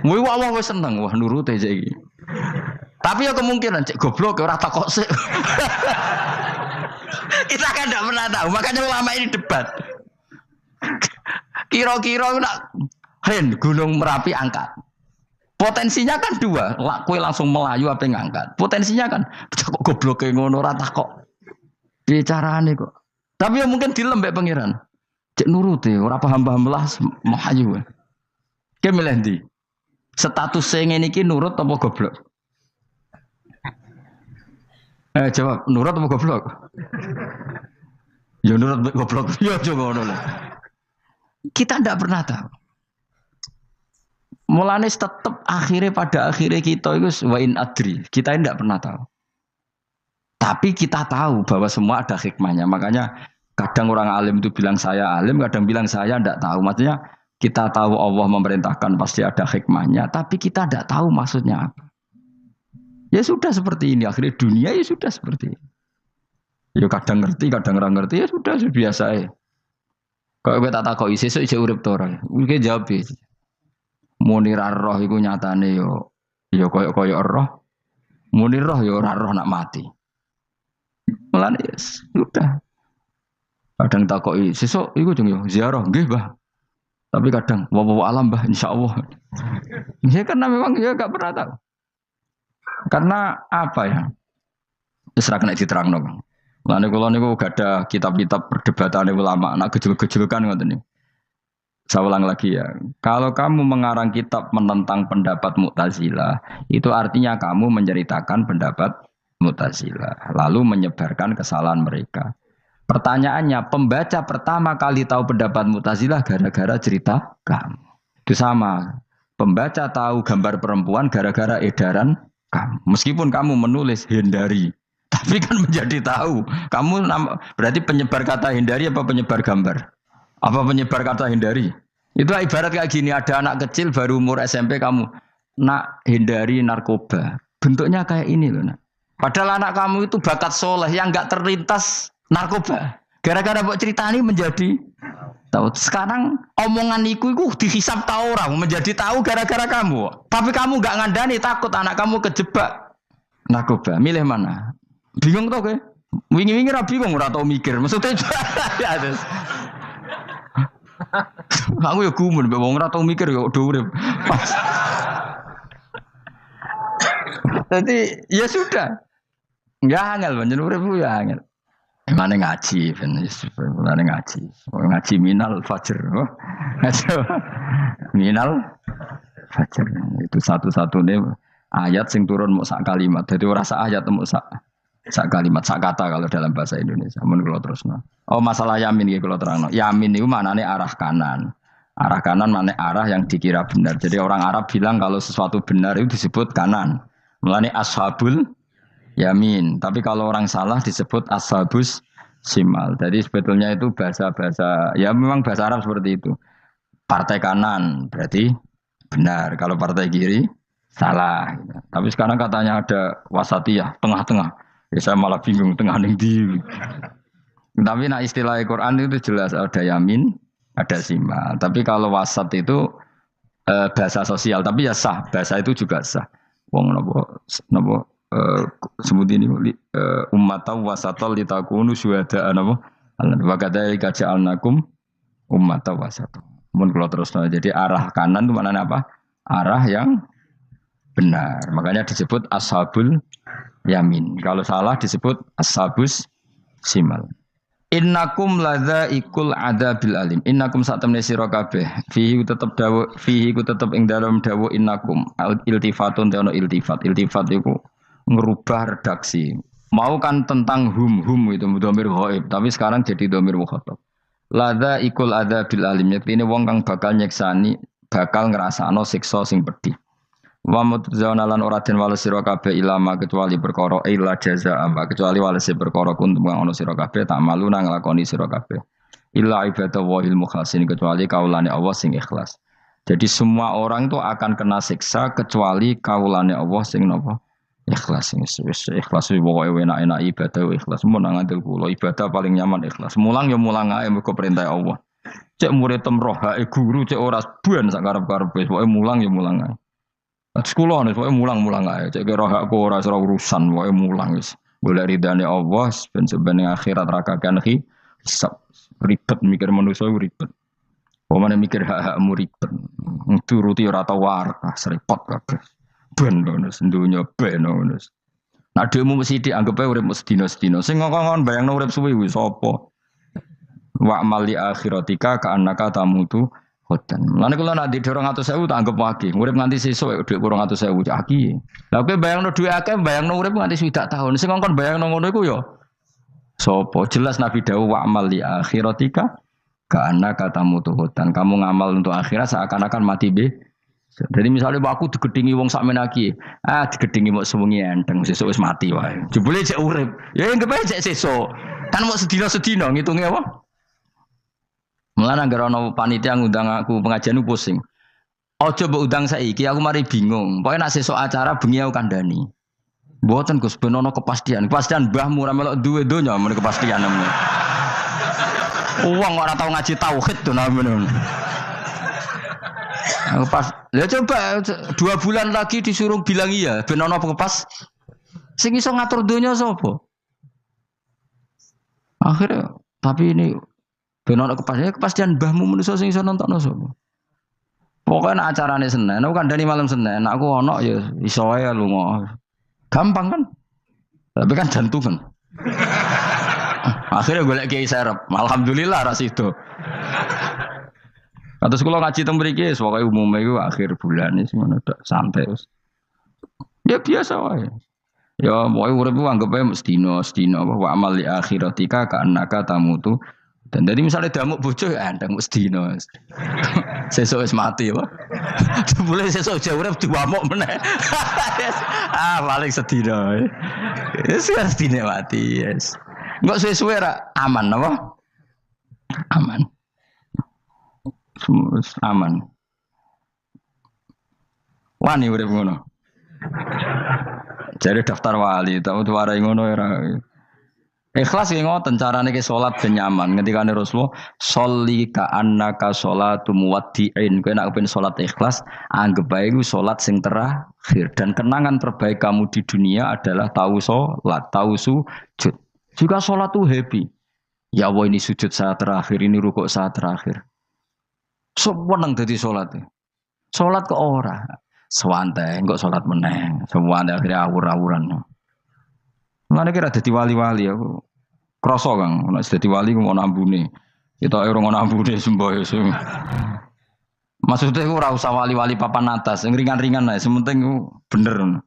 Wih wah wis seneng wah nurut aja iki. Tapi ya kemungkinan cek goblok ora takok sik. Kita kan tidak pernah tahu, makanya ulama ini debat. Kira-kira nak Hen Gunung Merapi angkat. Potensinya kan dua, kue langsung melayu apa ngangkat. Potensinya kan kok goblok kayak ngono ora takok. Bicarane kok. Tapi ya mungkin dilembek pangeran. Cek nuruti, ora paham-paham lah melayu. Ki milih ndi? Status ngene iki nurut apa goblok? Jawab, nurut apa goblok? Ya nurut goblok. Ya coba ngono lah. Kita ndak pernah tahu. Mulane tetap pada akhirnya kita itu wa in adri. Kita tidak pernah tahu. Tapi kita tahu bahwa semua ada hikmahnya. Makanya kadang orang alim itu bilang saya alim, kadang bilang saya tidak tahu. Maksudnya kita tahu Allah memerintahkan pasti ada hikmahnya, tapi kita tidak tahu maksudnya apa. Ya sudah seperti ini. Akhirnya dunia ya sudah seperti ini. Ya kadang ngerti, kadang orang ngerti. Ya sudah biasa ya. Kalau kita tak tahu sesuk isih urip to ora. Mungkin jawab ya. Munir roh iku nyatane yo koyo roh. Munir roh yo ora roh nak mati. Mulane sudah. Kadang takoki sesuk iku jeng yo ziarah nggih, Mbah. Tapi kadang wa alam, Mbah, insyaallah. Ya karena memang ya enggak pernah tahu. Karena apa ya? Wis ra kena diterangno, Bang. Mulane kula niku gak ada kitab-kitab perdebatan ulama, nak gejol-gejolkan ngoten niku. Saya ulang lagi ya, kalau kamu mengarang kitab menentang pendapat Mu'tazilah, itu artinya kamu menceritakan pendapat Mu'tazilah, lalu menyebarkan kesalahan mereka. Pertanyaannya, pembaca pertama kali tahu pendapat Mu'tazilah gara-gara cerita kamu. Itu sama, pembaca tahu gambar perempuan gara-gara edaran kamu. Meskipun kamu menulis hindari, tapi kan menjadi tahu. Kamu berarti penyebar kata hindari apa penyebar gambar? Apa penyebar kata hindari? Itu ibarat kayak gini, ada anak kecil baru umur SMP kamu nak hindari narkoba. Bentuknya kayak ini loh nak. Padahal anak kamu itu bakat soleh yang nggak terlintas narkoba. Gara-gara buat cerita ini menjadi tahu. Sekarang omongan iku dihisap tahu orang menjadi tahu gara-gara kamu. Tapi kamu nggak ngandani, takut anak kamu kejebak narkoba. Milih mana? Bingung tuh ke? Wingi-wingi ra bingung ora tau mikir. Maksudnya ya terus. Aku ya gumun, wong ora tau mikir ya do urip. Jadi ya sudah. Enggak angel pancen urip ya angel. Emane ngaji ben mana ngaji. Ngaji minal fajr. Minal fajr. Itu satu-satunya ayat sing turun muk sak kalimat. Dadi ora sak ayat muk sak kalimat, sak kata kalau dalam bahasa Indonesia. Mun kula terusno. Oh masalah yamin iki kula terangno. Yamin itu maknane arah kanan. Arah kanan maknane arah yang dikira benar. Jadi orang Arab bilang kalau sesuatu benar itu disebut kanan. Mulane ashabul yamin. Tapi kalau orang salah disebut ashabus simal. Jadi sebetulnya itu bahasa-bahasa ya memang bahasa Arab seperti itu. Partai kanan berarti benar. Kalau partai kiri salah. Tapi sekarang katanya ada wasatiyah, tengah-tengah. Ya saya malah bingung tengah ning ndi. Tapi nah istilah Quran itu jelas ada yamin, ada simal. Tapi kalau wasat itu bahasa sosial, tapi ya sah. Bahasa itu juga sah. Wong napa sebut ini ummatan wasatan litakunu syuhada'a napa? Wa kadzalika ja'alnakum ummatan wasatan. Mun kula terusno. Jadi arah kanan itu maknanya apa? Arah yang benar. Makanya disebut ashabul yamin. Kalau salah disebut ashabus simal. Innakum ladzaikul adabil alim. Innakum satamne sira kabeh. Fihi tetep dawu, fihi ku tetep ing dalam dawu innakum. Iltifatun te ono iltifat. Iltifat iku ngerubah redaksi. Mau kan tentang hum itu dhamir ghaib, tapi sekarang jadi dhamir mukhatab. Ladzaikul adabil alim. Yektine wong kang bakal nyeksani, bakal ngrasakno siksa sing pedih. Wa mutzauna lan ora den wales sira kabeh ilama kecuali perkara illa jazaa kecuali wales perkara kuntum kang ana sira kabeh tak malu nang nglakoni sira kabeh illa ibadah wahil mukhlasin kecuali kaulane Allah sing ikhlas Jadi semua orang itu akan kena siksa kecuali kaulane Allah sing napa ikhlas. Wis ikhlas pokoke enak-enak ibadah ikhlas mun nang ngandel kula ibadah paling nyaman ikhlas. Mulang ya mulang ae mergo perintah Allah. Cek murid temrohae guru cek ora buan sak karep-karepe pokoke mulang ya mulang ae. Sekolah nih pokoke mulang-mulang ae. Cek kira hakku ora urusan pokoke mulang wis. Golek ridane Allah ben sebene akhirat rakakan hisab ribet mikir manusa ribet. Pemane mikir hak-hakmu ribet. Turuti ora tau warah, serepot kabeh. Ben bonus dunya ben bonus. Nek dhekmu mesti dianggep ae urip sedina-sedina. Sing ngongkon bayangno urip suwi wis sapa? Wa mali akhiratika ka annaka tamutu khodan. Lan kula nek di 200.000 tak anggap wage. Urip nganti sesuk dhuwit 200.000 cak aki. Lah kowe bayangno dhuwit akeh, bayangno urip nganti 60 tahun. Sing ngongkon bayangno ngono iku ya sapa? Jelas Nabi dawuh wa mali akhiratika karena katamu tuhutan, kamu ngamal untuk akhirat seakan-akan mati be. Jadi misalnya aku digedingi wong sak menaki, digedingi mau sewengi enteng, sesuk wis mati wae. Jebule cek urip, ya enggak bae cek sesuk. Kan mau sedina-sedina ngitunge apa? Mulane anggere ana panitia ngundang aku pengajian pusing. Aja mbok undang saiki, aku mari bingung. Pokoke nek sesuk acara bengi aku kandhani. Mboten Gus ben ana kepastian. Kepastian mbahmu ora melok duwe donya men kepastian namanya. Uang orang tahu ngaji tauhid tuh namanya. Pas, ya coba 2 bulan lagi disuruh bilang iya, ben ono pas. Sing iso ngatur donya sapa? Akhirnya, tapi ini ben ono kepastian mbahmu manusa sing iso nonton sapa? Pokoknya acarane Senin, aku kandhani malam Senin, aku ono ya iso wae lunga. Gampang kan? Tapi kan jantungan. Akhirnya golek kiai serep. Alhamdulillah ras itu. Terus kalau ngaji teng mriki pokoke umume iku akhir bulan iki ngono tok santai wis. Ya biasa wae. Ya pokoke urip ku anggap ae sedina wa amal li akhiratika ka annaka tamutu. Dan dari misalnya damuk bojo ya ndang sedina. Sesuk wis mati apa. Boleh sesuk jauh urip diwamuk meneh. Paling sedina. Wis sedina mati, yes. Enggak suwe-suwe aman apa? Aman. Aman. Wani urip ngono. Jadi daftar wali, tahu warai ngono ora. Ikhlas ki ngoten carane ki salat ben nyaman. Ngendikane Rasulullah, "Sholli ka annaka sholatu muwaddi'in." Kowe nek pengen salat ikhlas, anggap bae iku salat sing terakhir dan kenangan terbaik kamu di dunia adalah tahu salat, tahu sujud. Juga sholat tuh happy. Ya Allah ini sujud saat terakhir, ini rukuk saat terakhir. Seneng dadi sholat. Sholat ke ora. Sewante, enggak sholat meneng. Sewante akhirnya awur-awuran. Mana kira dadi wali-wali aku. Kroso Kang, nek dadi wali ku mau ambune. Kita ora ngono ambune semboyo. Maksudnya aku ora usah wali-wali papan atas, yang ringan-ringan ae, sementing bener.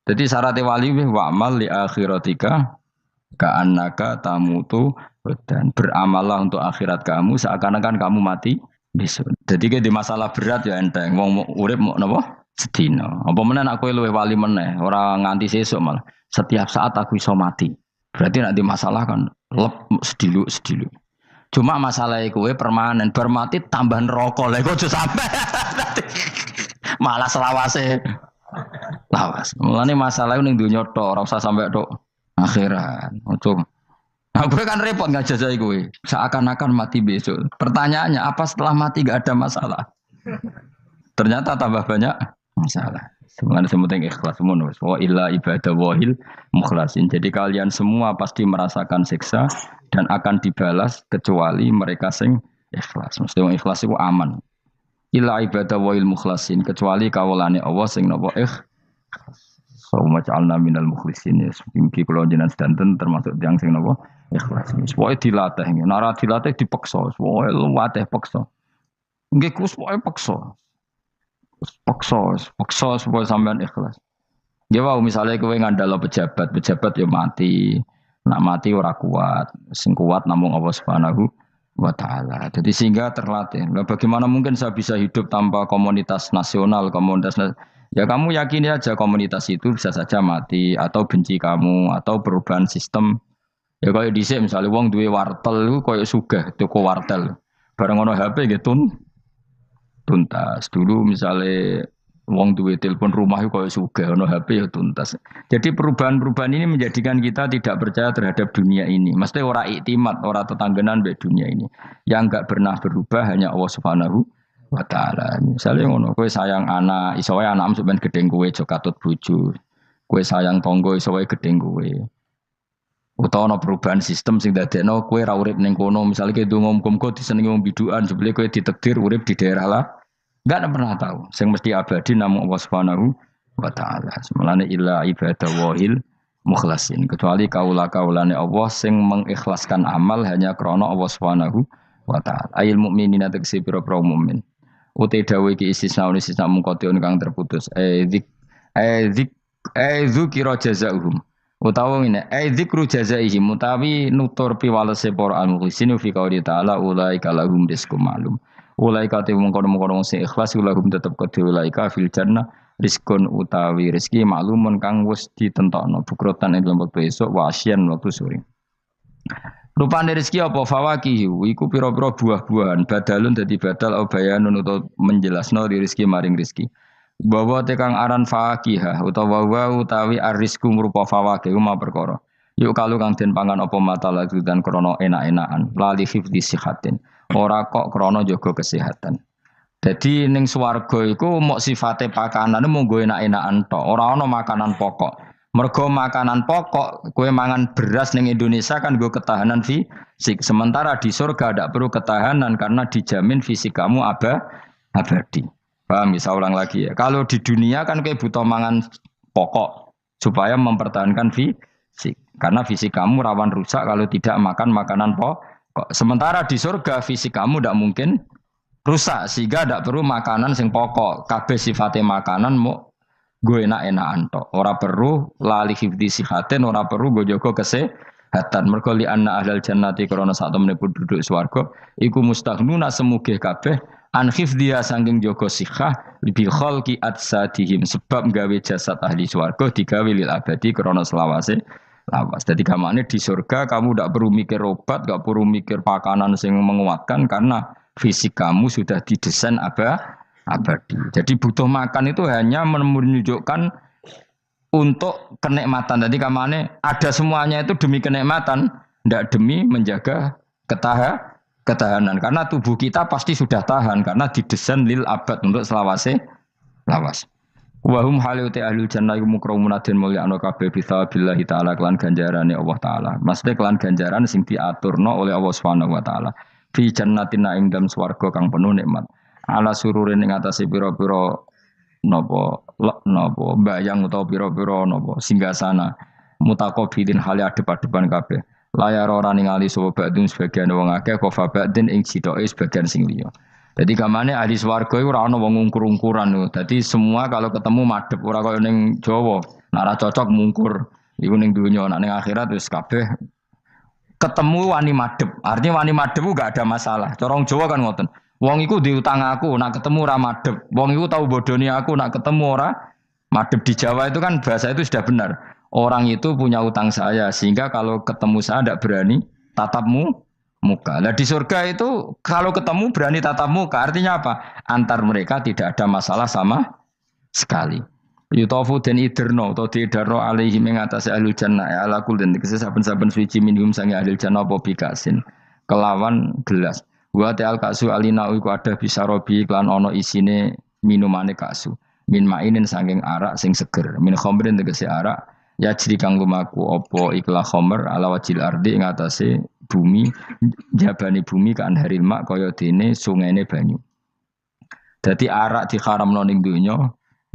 Jadi syarat wali wa amal li akhiratika ka'annaka tamutu dan beramallah untuk akhirat kamu seakan-akan kamu mati besok. Jadi di masalah berat ya enteng wong urip mau napa sedina. Apa meneh nek kowe luwih wali meneh ora nganti sesuk malah setiap saat aku iso mati. Berarti nek di masalah kan lep sedilu. Cuma masalah kowe permanen bar mati tambah neraka. Lha kok aja sampe. Malah selawase. Lawas. Mulane masalah ning donya tok ora usah sampe tok akhirat. Ojo. Nah, gue kan repot ngajazai gue. Seakan-akan mati besok. Pertanyaannya apa setelah mati gak ada masalah? Ternyata tambah banyak masalah. Semuanya semuanya ikhlas semua. Wa illa ibadah wahil mukhlasin. Jadi kalian semua pasti merasakan siksa dan akan dibalas kecuali mereka sing ikhlas. Mesti ikhlas itu aman. Illa ibadah wahil mukhlasin. Kecuali kawulane Allah sing nopo ikhlas. Sauma ja'alna minal mukhlisin ya. Mungkin kalau jenengan sedanten termasuk yang sing napa ikhlas. Pokoke dilatih. Nara dilatih dipaksa. Pokoke luwateh paksa. Nggih kus pokoke paksa. Paksa supaya sampean ikhlas. Ya wae misale kowe ngandalo pejabat ya mati. Nak mati ora kuat. Sing kuat namung Allah Subhanahu wa taala. Jadi sehingga terlatih. Nah, bagaimana mungkin saya bisa hidup tanpa komunitas nasional, ya kamu yakini aja komunitas itu bisa saja mati atau benci kamu atau perubahan sistem. Ya kayak dhisik misalnya wong duwe wartel iku koyo sugih toko wartel. Bareng ono HP gitu. tuntas. Dulu misalnya wong duwe telepon rumah itu kalau sugih ono HP ya tuntas. Jadi perubahan-perubahan ini menjadikan kita tidak percaya terhadap dunia ini. Mesti ora iktimat, ora tetanggenan be dunia ini. Yang enggak pernah berubah hanya Allah Subhanahu wa taala. Misalnya ngono kowe sayang anak, iso wae anakmu sampean gedeng kowe aja katut bojo. Kowe sayang tangga iso wae gedeng kowe. Utawa ana perubahan sistem sing dadekno kowe ra urip ning kono, misale kowe ndonga muga-muga disenengi wong bidukan, sebele kowe ditakdir urip di daerah lah. Enggak pernah tahu. Sing mesti abadi namung Allah Subhanahu wa taala. Semelane illa ibadah wahil mukhlasin. Kecuali kaula-kaulane Allah sing mengikhlaskan amal hanya krana Allah Subhanahu wa taala. Ail mukminina tegese pira-pira mukmin. Ute dawe iki istisna mungkotion kang terputus. Zik dzukira jazaohum. Utawa ngene, dzikru jazaihim utawi nutur piwalese para al-mukhlisin fi qouli ta'ala ulaika lahum rizqum ma'lum. Ulaika te mungkon-mungkon sing ikhlas lahum tetep kedhe ulaika fil jannah rizqun utawi rezeki maklumun kang wis ditentokno bukrotan ing dalam wektu esuk wa asyan wektu sore. Rupane rezeki apa fawakihu iku pira-pira buah-buahan badalun dadi badal au bayanun utawa menjelasno rezeki maring rezeki. Bahwa tekang aran fakihah utawa wa utawi arisku ngrupa fawakih ma perkara. Yuk kalau kang den pangan apa mata lagi dan krono enak-enakan lali hifdzi sihatin. Ora kok krono jaga kesehatan. Jadi ning swarga iku mok sifate pakanane mung go enak-enakan tok, ora ana makanan pokok. Mergo makanan pokok kowe mangan beras ning Indonesia kan go ketahanan fisik. Sementara di surga tidak perlu ketahanan karena dijamin fisik kamu abadi. Paham, bisa ulang lagi ya. Kalau di dunia kan kayak butuh mangan pokok supaya mempertahankan fisik. Karena fisik kamu rawan rusak kalau tidak makan makanan pokok. Sementara di surga fisik kamu tidak mungkin rusak sehingga tidak perlu makanan sing pokok. Kabeh sifatnya makanan mau gue enak-enakan tok. Ora perlu lali hifdzi sihatin, ora perlu gue jaga kesehatan. Mergo li anna ahlal jannati krana sak temene penduduk swarga iku mustaghnuna semugih kabeh an hifdhiya sangking jaga sihah bi khalqi atsadihim sebab gawe jasad ahli swarga digawe lil abadi krana selawase lawas. Jadi kamane di surga kamu tidak perlu mikir obat, tidak perlu mikir pakanan yang menguatkan karena fisik kamu sudah didesain abadi. Jadi butuh makan itu hanya menunjukkan untuk kenikmatan. Jadi kamane ada semuanya itu demi kenikmatan, tidak demi menjaga ketahanan. Karena tubuh kita pasti sudah tahan karena didesain lil abad untuk selawase lawas. Wahum haliuti ahlul jannah iku mukramun den mulyakno kabeh bisabillahi taala kelan ganjarane Allah taala. Maksudnya kelan ganjaran sing diaturno oleh Allah Subhanahu wa taala. Fi jannatin ing dalem swarga kang penuh nikmat. Ala sururin ing atase pira-pira napa bayang utawa pira-pira napa singgasana mutaqabilin hale adep-adepan kabeh. Layar ora ningali sapa badun sebagian wong akeh kofa badin ing sitoke sebagian sing liya. Jadi kamane ahli swarga iku ora ana wong ngungkur-ungkuran lho. Dadi semua kalau ketemu madhep ora kaya ning Jawa. Nek ora cocok mungkur. Iku ning donya, nek ning akhirat wis kabeh ketemu wani madhep. Artinya wani madhep gak ada masalah. Cara wong Jawa kan ngoten. Wong iku diutang aku, nak ketemu ora madhep. Wong iku tau bodoni aku, nak ketemu ora madhep. Di Jawa itu kan bahasa itu sudah benar. Orang itu punya utang saya sehingga kalau ketemu saya tidak berani tatapmu muka. Nah di surga itu kalau ketemu berani tatap muka, artinya apa? Antar mereka tidak ada masalah sama sekali. Yutofu dan iderno atau diidarno alaihi mengatasi ahlul jannah ya ala kul dan saben-saben suci minhum sangi ahlul jannah apa bikasin kelawan gelas. Wa ta'al kasu alina iku ada bisa robi klan ono isine minumane kasu. Min mainin saking arak sing seger. Min khamrin tegese arak ya jadi kang lumaku opo ikhla khomer ala wajil ardi ing atase bumi jabani bumi kan haril mak kaya dene sungene banyu. Dadi arak diharamno ning donya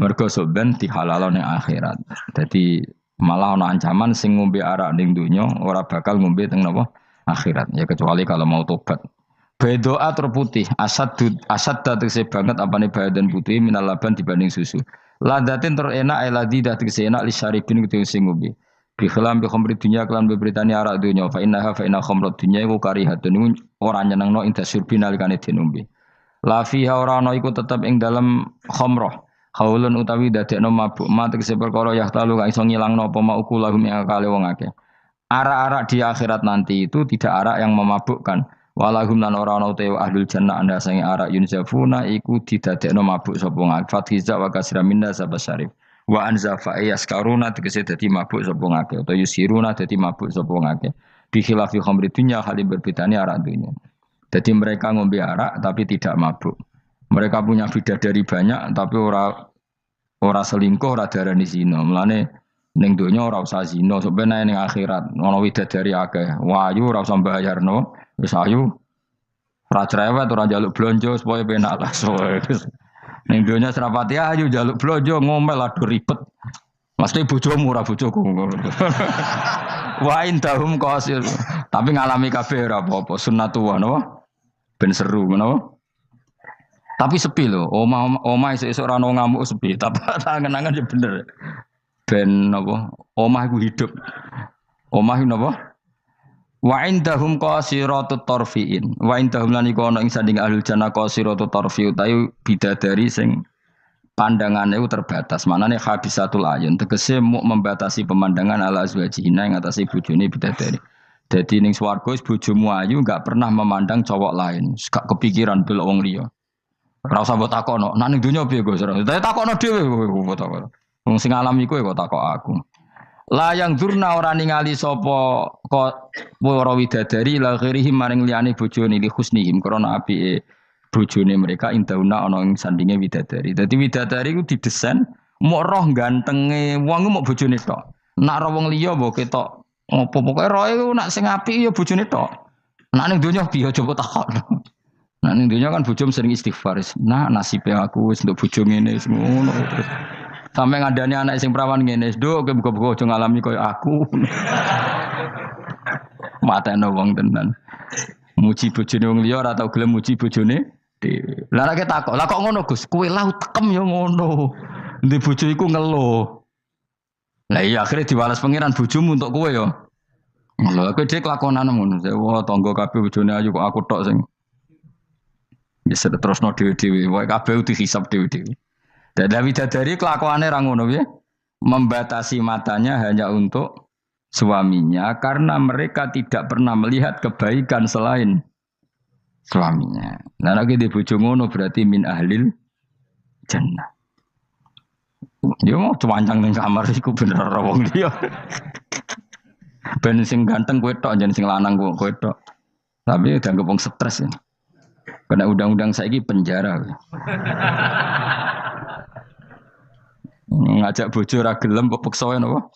mergo soben dihalalo ning akhirat. Dadi malah ana ancaman sing ngombe arak ning donya ora bakal ngombe teng napa akhirat ya kecuali kalau mau tobat. Bedoa terputih asad tegese banget apane badan putih minal laban dibanding susu. Ladatin terenak eladi dah tegese enak li syaribin kudu sing ngombe. Bi khilam bi khamri dunya kelan beberitani arak dunya fa inna khamrat dunya iku karihatun ora nyenengno ing dasyurbi nalikane dinombe. La fiha ora ana iku tetep ing dalam khamrah. Haulun utawi dadekno mabuk ma tegese perkara yahtalu kang iso ngilangno apa maukul lahum ing akale wong akeh. Arak-arak di akhirat nanti itu tidak arak yang memabukkan. Walahum lan ora ana te ahlul jannah anda sing arak yunzafuna iku didadekno mabuk sapa ngake fathiza wa kasra minna sabasyarif wa anzafa yaskaruna tegese dadi mabuk sapa ngake utawa yusiruna dadi mabuk sapa ngake bi khilafi khamri dunya hal berbedane arak dunya. Jadi mereka ngombe arak tapi tidak mabuk. Mereka punya bidadari banyak tapi ora selingkuh, ora darani zina. Mulane ning donya ora usah zina, sampeyan ning akhirat ana widadari akeh. Wayu ora usah bayarno, wis ayu. Ora cerewet, ora njaluk blonjo supaya penak lah. Ning donya serapati ayu njaluk blonjo ngomel aduh ribet. Mesti bojomu ora bojoku. Wa indahum qasil. Tapi ngalami kabeh ora apa-apa, sunnatullah napa? Ben seru menapa? Tapi sepi lho, omah esuk ora ono ngamuk sepi, tapi angen-angen ya bener. Ben napa? Omah iku hidup. Omah iku napa? Wa indahum qasiratut tarfiin. Wa indahum lan iku ana ing sanding ahlul jannah qasiratut tarfi utawi bidadari sing pandangannya itu terbatas. Manane habisatul ayun tegese mau membatasi pemandangan ala azwajina ing atase bojone bidadari. Dadi ning swarga bojomu ayu enggak pernah memandang cowok lain, gak kepikiran delok wong liya. Ora usah mbok takono, nek ning donya piye Gus? Dadi takono dhewe kowe takono. Wong sing alami kowe kok takok aku. La yang durna ora ningali sapa kok para widadari la ghirihim maring liyane bojone li husnihim krana apike bojone mereka indauna ana ing sandinge widadari. Dadi widadari ku didesain mok roh gantenge wong ku mok bojone tok. Nek ora wong liya mbok ketok opo pokoke roe ku nek sing apik ya bojone tok. Nek ning donya piye coba takokno. Nek ning donya kan bojom sering istighfar. Nah nasibe aku wis untuk bojo ngene wis ngono terus. Sampai ngandani anak sing perawan ngene, "Nduk, kowe buka-buka aja ngalami koyo aku." Matane wong tenan. Muji bojone wong liya ora tau gelem muji bojone dhewe. Lah nek takok, "Lah kok ngono, Gus? Kowe lau tekem ya ngono." Ndek bojo iku ngeluh. Lah iya akhirnya diwales pangeran bojomu untuk kowe ya. Lha kowe dhek lakonan ngono. Wah, tangga kabeh bojone ayu kok aku tok sing bisa terusno dhewe-dhewe. Wae kabeh dihisab dhewe-dhewe. Dan widadari kelakuannya orang ngono ya, membatasi matanya hanya untuk suaminya karena mereka tidak pernah melihat kebaikan selain suaminya. Nah lagi di bojo ngono berarti min ahlil jannah. Dia mau cuancang ning kamar iku bener ora wong liya. Ben sing ganteng kowe tok jan sing lanang kowe tok. Tapi dianggap wong stres ya. Kena undang-undang saiki penjara. Ngajak bojo ra gelem kok peksa wae napa?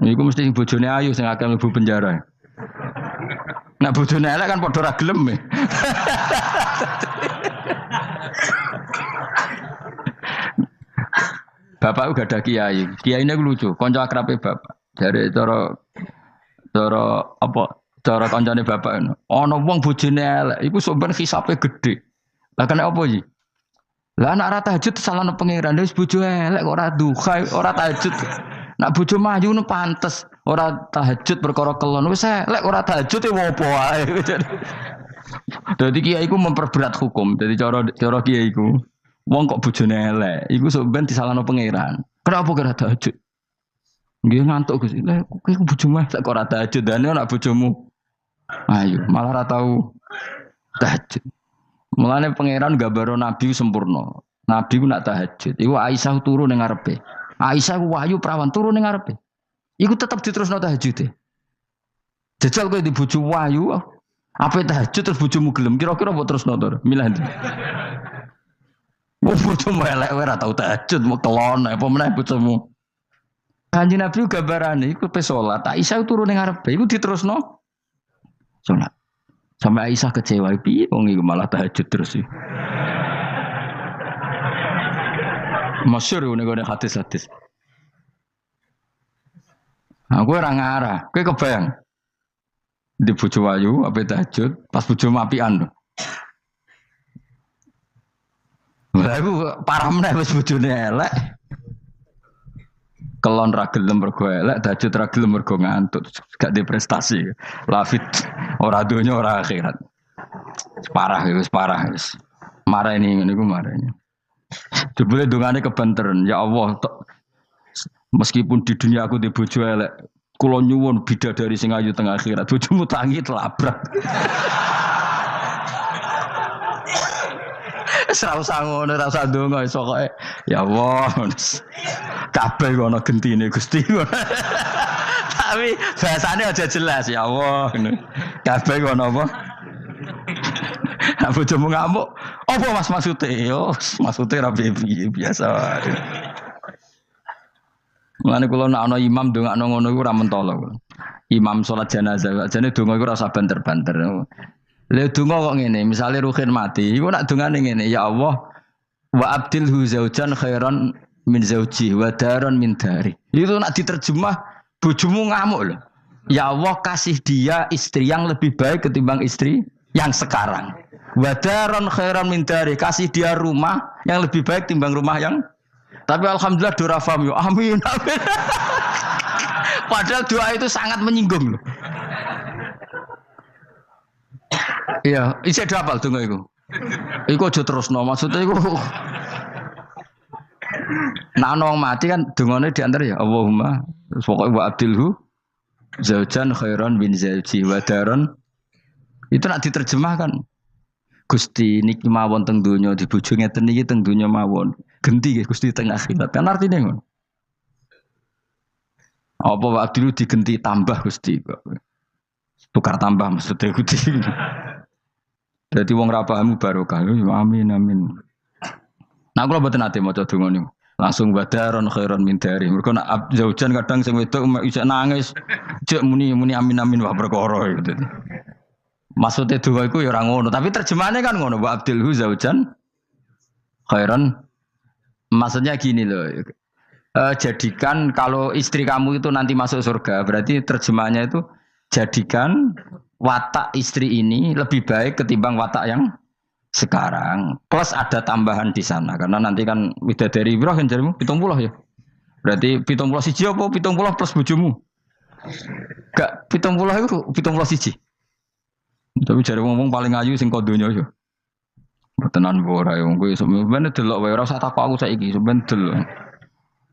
Iku mesti bojone ayu sing akeh mlebu penjara. Nek bojone elek kan padha ra gelem. Bapak uga ada kiai. Kiai ini lucu, kanca akrabe bapak. Dari cara apa? Cara kancane bapak ngono. Ana wong bojone elek, iku sok ben hisabe gedhe. Lah kena apa iki? Lah anak ora tahajud salahno pangeran wis bojo elek kok ora duha ora tahajud. Nak bojo maju nu pantes ora tahajud perkara kelon wis elek ora tahajud e opo wae. Dadi kiai iku memperberat hukum. Dadi cara kiai iku wong kok bojone elek iku sok ben disalahno pangeran. Kenapa kira tahajud? Nggih ngantuk Gus. Lah kowe bojomu sak ora tahajud dane anak bojomu. Ayo malah ora tau tahajud. Mulane pangeran gambaro nabi sempurna. Nabi ku nak tahajud. Iku Aisyah turu ning ngarepe. Aisyah ku wahyu prawan turu ning ngarepe. Iku tetep diterusno tahajude. Jajal kowe di bojo wahyu, apa tahajud terus bojomu gelem kira-kira mbok terusno to? Milih ndi? Bojomu elek ora tau tahajud, mau kelon apa meneh bojomu. Kanjeng Nabi gambarane iku pe salat. Aisyah turu ning ngarepe iku diterusno salat. Sampai Aisyah kecewa, piye wong iku malah tahajud terus sih. Masyhur ngene hadis-hadis. Aku ora ngarah, kowe kebayang. Di bojo ayu ape tahajud, pas bojo mapian lho. Lah aku parah meneh wis bojone elek. Kelon ra gelem mergo elek, tahajud ra gelem mergo ngantuk, gak di prestasi. Lafit ora donya ora akhirat. Parah wis parah wis. Marani ngene iku marani. Jebule dongane kebanteren, ya Allah, meskipun di dunia aku di bojo elek, kula nyuwun bidadari sing ayu teng akhirat, bojomu tangi telabrak. Ora usah ngono, ora usah ndonga wis pokoke ya Allah. Kabeh ngono gentine Gusti. Tapi bahasane aja jelas ya Allah ngono. Kabeh ngono apa? Aku cuma ngamuk. Apa Mas maksude? Yo, maksude ra piye biasa. Mulane kula nek ana imam ndongakno ngono iku ora mentolo. Imam salat jenazah, jane donga iku ora usah banter-banter. Lha donga kok ngene, misale Ruhin mati, iku nak dongane ngene, ya Allah wa abdilhu zaujan khairan min zauji wa daran min dari. Itu nak diterjemah bojomu ngamuk loh. Ya Allah kasih dia istri yang lebih baik ketimbang istri yang sekarang. Wa daran khairan min dari, kasih dia rumah yang lebih baik timbang rumah yang. Tapi alhamdulillah doa faham yo. Amin. Amin. Padahal doa itu sangat menyinggung loh. Iya, isih hafal donga iku. Iku aja terusno, maksudnya iku nek ana mati kan dongane diantar ya Allahumma pokoke wa abdilhu zaujan khairan bin zauji wa daran. Itu nak diterjemahkan. Gusti niki mawon teng donya di bojo ngeten niki teng donya mawon. Genti nggih Gusti teng akhirat. Kan artine ngono. Apa wa abdilhu digenti tambah Gusti kok. Tukar tambah maksudnya Gusti. Jadi wong ra paham barokah. Amin amin. Nah kula mboten ate maca donga niku. Langsung badaron khairon min dari. Mergo nak zaujan kadang sing wedok isih nangis. Cek muni amin amin wah perkara gitu. Maksudnya donga iku ya ora ngono, tapi terjemahane kan ngono, wa abdilhu zaujan khairon. Maksudnya gini loh. Jadikan kalau istri kamu itu nanti masuk surga, berarti terjemahnya itu jadikan watak istri ini lebih baik ketimbang watak yang sekarang. Plus ada tambahan di sana karena nanti kan widadari Ibrahim jarimu 70 ya. Berarti 71 apa 70 plus bojomu? Gak 70 itu 71. Tapi jare ngomong paling ayu sing kodonya ya. Tenan ora ya kowe iso ben delok wae ora usah takok aku saiki iso ben delok.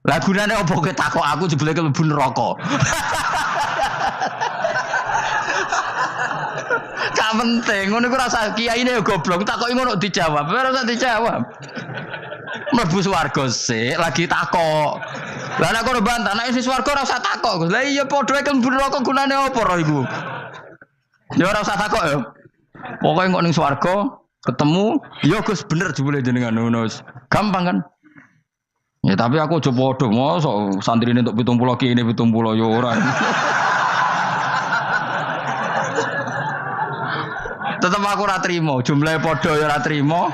Lah gunane opo kowe takok aku jebule mlebu neraka. Gak penting, ngono iku rasa kiyaine ya goblok, takoki ngono dijawab, ora usah dijawab. Mlebu swarga sik, lagi takok. Lah nek kono bantah, nek wis swarga ora usah takok. Lah iya padha ae mlebu neraka gunane apa ora iku? Ya ora usah takok ya. Pokoke kok ning swarga ketemu, ya Gus bener jebule jenengan ngono. Gampang kan? Ya tapi aku aja padha mosok santrine entuk 70 ki ini 70 ya ora. Tetep aku ora trimo, jumlahe padha ya ora trimo.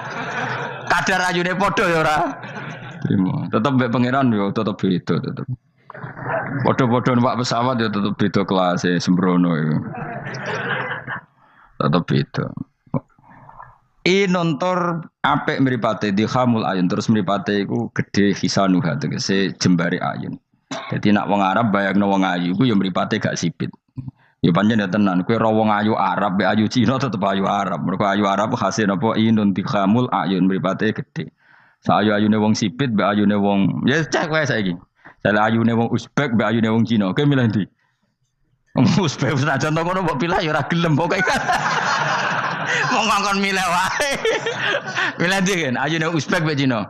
Kadar ayune padha ya ora trimo. Tetep mbek pangeran yo tetep beda tetep. Padha-padha numpak pesawat ya tetep beda kelas e sembrono iku. Tetep beda. Nontor apik mripate dihamul ayun terus mripate iku gedhe hisanuha tegese jembare ayun. Dadi nek wong Arab bayangno wong ayu iku ya mripate gak sipit. Ya pancen ya tenan, kowe ra wong ayu Arab, ayu Cina tetep ayu Arab. Mergo ayu Arab hasil napa inun dihamul ayun mripate gedhe. Sayu-ayune wong sipit, mbek ayune wong ya cek wae saiki. Sale ayune wong Uzbek, mbek ayune wong Cina. Kowe milih ndi? Uzbek senajan to ngono mbok pilih ya ora gelem pokoke. Wong ngongkon milih wae. Milih ndi kan? Ayune Uzbek mbek Cina.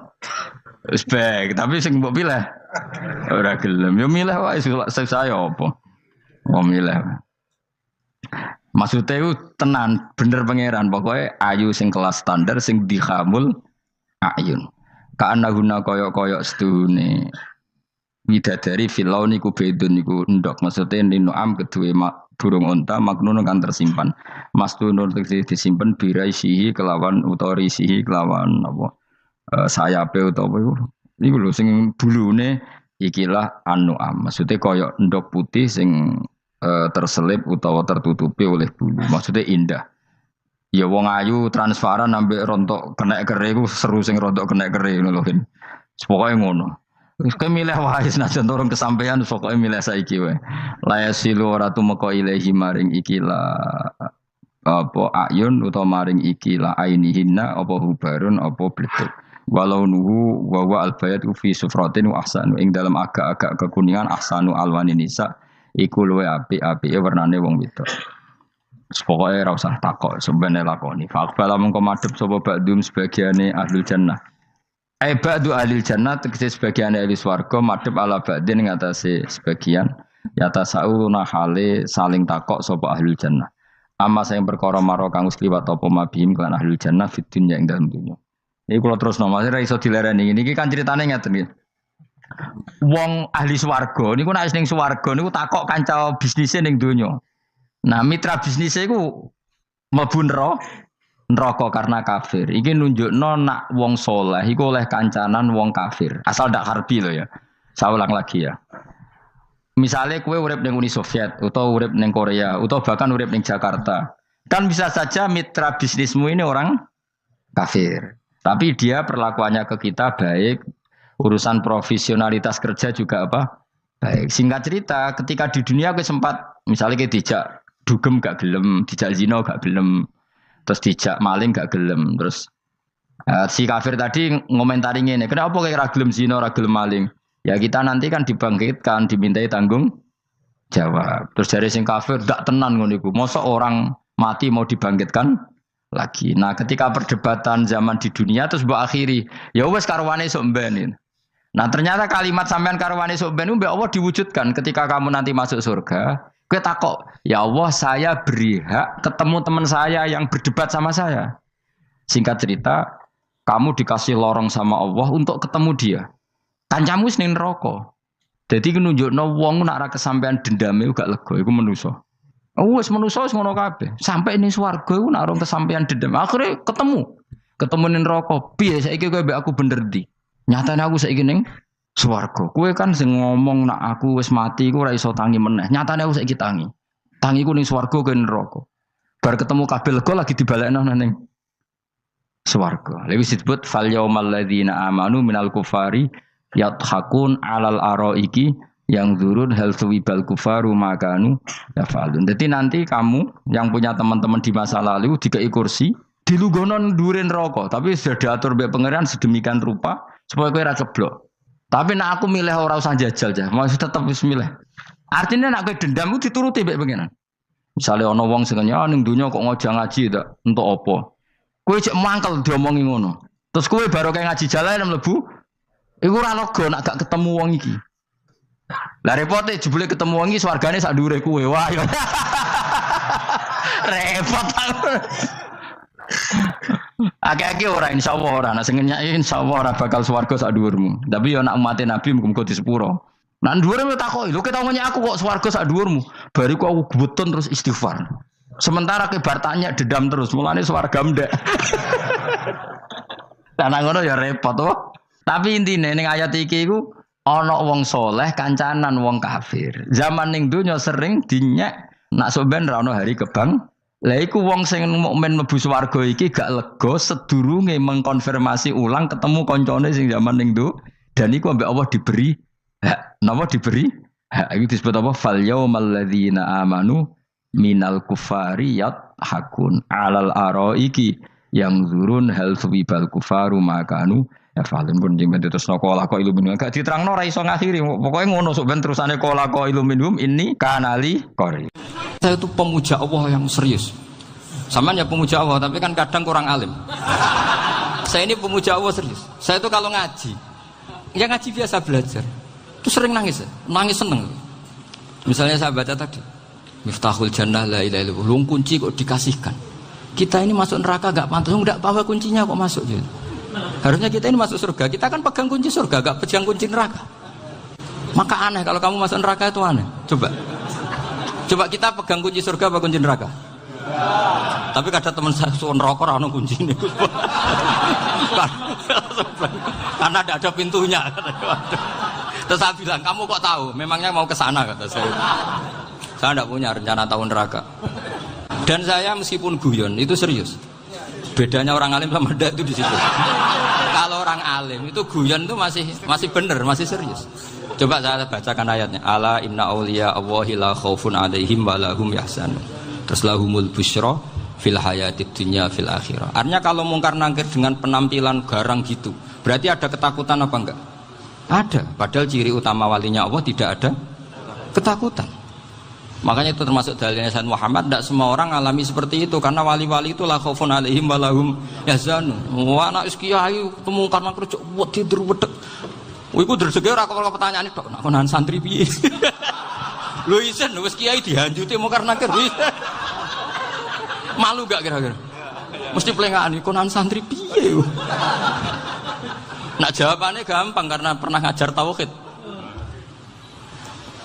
Uzbek, tapi sing mbok pilih ora gelem. Ya milih wae saya apa? Wong milih. Maksudnya itu tenan bener pangeran pokoknya ayu sing kelas standar sing dihamul ayun. Kaana guna koyok-koyok sedune widadari filau niku bedun niku endok maksudnya ninuam kedue burung unta maknun kan tersimpan. Mastunun disimpan biraisihi kelawan utorisihi kelawan apa sayape utawa iku. Iku lho sing bulune ikilah anuam. Maksudnya koyok endok putih sing terselip utawa tertutupi oleh bulu. Maksudnya indah. Ya wong ayu transparan ambek rontok kena kere iku seru sing rontok kena kere ngono lho. Pokoke ngono. Wis milih wae senajan turun kesampaian pokoke milih saiki wae. La yasilu ora tumeka ilahi maring ikila apa ayun utawa maring ikila ainihinna apa hubarun apa bletuk. Walau nuhu wa albayat fi sufratin wa ahsanu ing dalam agak-agak kekuningan ahsanu alwani nisa iku luwe apik-apike warnane wong wedok. Pokoke ora usah takok, sebenarnya lakoni. Faqbala mengko madhep sapa ba'dum sebagiane ahlul jannah. Ba'du ahlil jannah tegese sebagiane ahli swarga madhep ala ba'din ing atase sebagian yata sauna hale saling takok sapa ahlul jannah. Amma sing perkara maro kang wis liwat apa mabihim kan ahlul jannah fid dunya ing dalem dunya. Iki kula terusno Mas ora iso dilereni. Niki kan critane ngeten iki. Wong ahli swarga niku nek ning swarga niku takok kanca bisnise ning donya. Nah, mitra bisnise iku mlebu neraka karena kafir. Iki nunjukno nak wong soleh iku oleh kancanan wong kafir. Asal ndak harbi lho ya. Saya ulang lagi ya. Misalnya kue urip ning Uni Soviet atau urip ning Korea atau bahkan urip ning Jakarta. Kan bisa saja mitra bisnismu ini orang kafir. Tapi dia perlakuannya ke kita baik. Urusan profesionalitas kerja juga apa? Baik. Singkat cerita, ketika di dunia aku sempat misalnya kayak dijak dugem gak gelem, dijak zina gak gelem, terus dijak maling gak gelem, terus si kafir tadi ngomentari ngene, kenapa kayak ra gelem zina, ra gelem maling? Ya kita nanti kan dibangkitkan, dimintai tanggung jawab. Terus dari sing kafir gak tenan ngono iku. Mosok orang mati mau dibangkitkan lagi. Nah, ketika perdebatan zaman di dunia terus mbok akhiri, ya wis karwane sok mben. Nah, ternyata kalimat sampean karwane sok mben mbek Allah diwujudkan ketika kamu nanti masuk surga. Kowe takok, ya Allah saya beri hak ketemu teman saya yang berdebat sama saya. Singkat cerita, kamu dikasih lorong sama Allah untuk ketemu dia. Kancamu wis ning neraka. Dadi ku nunjukno wong nek ora kesampean dendame gak lega iku manusa. Wis manusa wis ngono kabeh. Sampai ning swarga iku nek ora kesampean dendam, akhire ketemu ning neraka. Piye saiki kowe mbek aku bener ndi? Nyatane aku saiki ning swarga. Kowe kan sing ngomong nak aku wis mati iku ora iso tangi meneh. Nyatane aku saiki tangi. Tangiku ning swarga kowe neraka. Bar ketemu kabeh lega lagi dibalekno ning swarga. Lha wis disebut fal yaumal ladzina amanu minal kufari yadhakun alal araiki yang zurun hal suwibal kufaru makanu yafalun. Jadi nanti kamu yang punya teman-teman di masa lalu dikai kursi dilunggono ndure neraka, tapi sudah diatur mbek pangeran sedemikian rupa supaya kowe ora ceblok. Tapi nek aku milih ora usah jajal jah, mau tetep wis milih. Artinya nek kowe dendam ku dituruti mbek pangeran. Misale ana wong sing ning donya kok ngojang ngaji tak entuk apa? Kowe cek mangkel diomongi ngono. Terus kowe baru kayak ngaji jalan mlebu iku ora lega nek gak ketemu wong iki. Lah repote jebule ketemu wong iki swargane sak dhuwure kowe. Wah ya. Repot. Akeh-akeh ora insyaallah ora. Nek sing nyai insyaallah ora bakal swarga sak dhuwurmu. Tapi ya nek umat Nabi muga-muga di sepuro. Nek dhuwure takoki, lho ketemu aku kok swarga sak dhuwurmu. Bariku aku gebutun terus istighfar. Sementara ke bar tanya dedam terus, mulane swarga ndek. Karena ngono ya repot to. Tapi intine ning ayat iki iku ana wong soleh kancanan wong kafir. Zaman ning donya sering dinyek nak sampean ra ono hari kebang. Lah iku wong sing mukmin mlebu swarga iki gak lega sedurunge mengkonfirmasi ulang ketemu koncone sing zaman ning do dan iku ambek Allah diberi hak. Napa diberi? Hak iki disebut apa? Fal yaumal ladzina amanu minal kufari yadhakun alal araiki yang zurun hal suwibal kufaru makanu ya falen pun jeng terus nokola ko iluminum gak diterangno ora iso ngakhiri pokoke ngono sok ben terusane kola ko iluminum ini kanali kori. Saya itu pemuja Allah yang serius. Sampean ya pemuja Allah tapi kan kadang kurang alim. Saya ini pemuja Allah serius. Saya itu kalau ngaji ya ngaji biasa belajar itu sering nangis seneng. Misalnya saya baca tadi Miftahul Jannah la ilaha illallah. Lung kunci kok dikasihkan. Kita ini masuk neraka gak pantas, enggak bawa kuncinya kok masuk gitu. Harusnya kita ini masuk surga, kita kan pegang kunci surga, gak pegang kunci neraka. Maka aneh kalau kamu masuk neraka itu aneh. Coba kita pegang kunci surga apa kunci neraka? Tapi kadang teman saya suruh neraka ora ono kuncine. Karena tidak ada pintunya. Terus saya bilang, kamu kok tahu? Memangnya mau ke sana kata saya. Saya tidak punya rencana tahun neraka. Dan saya meskipun guyon itu serius. Bedanya orang alim sama ndak itu di situ. Kalau orang alim itu guyon itu masih benar, masih serius. Coba saya bacakan ayatnya. Ala inna auliya Allahi la khaufun alaihim wa lahum yahzanun. Terus lahumul busyra fil hayatid dunya fil akhirah. Artinya kalau mungkar nangkir dengan penampilan garang gitu, berarti ada ketakutan apa enggak? Ada. Padahal ciri utama walinya Allah tidak ada ketakutan. Makanya itu termasuk dalilnya Sayyid Muhammad, tidak semua orang alami seperti itu karena wali-wali itu la khaufun alaihim wa lahum yahzanun. Wah anak kiai ketemu karena kerja wedi wedek. Iku dreseke ora kok pertanyaan tok nek konan santri piye. Lho isen wis kiai dihanjuti mungkar nakir. Malu gak kira-kira? Mesti pelengane konan santri piye. Nak jawabannya gampang karena pernah ngajar tauhid.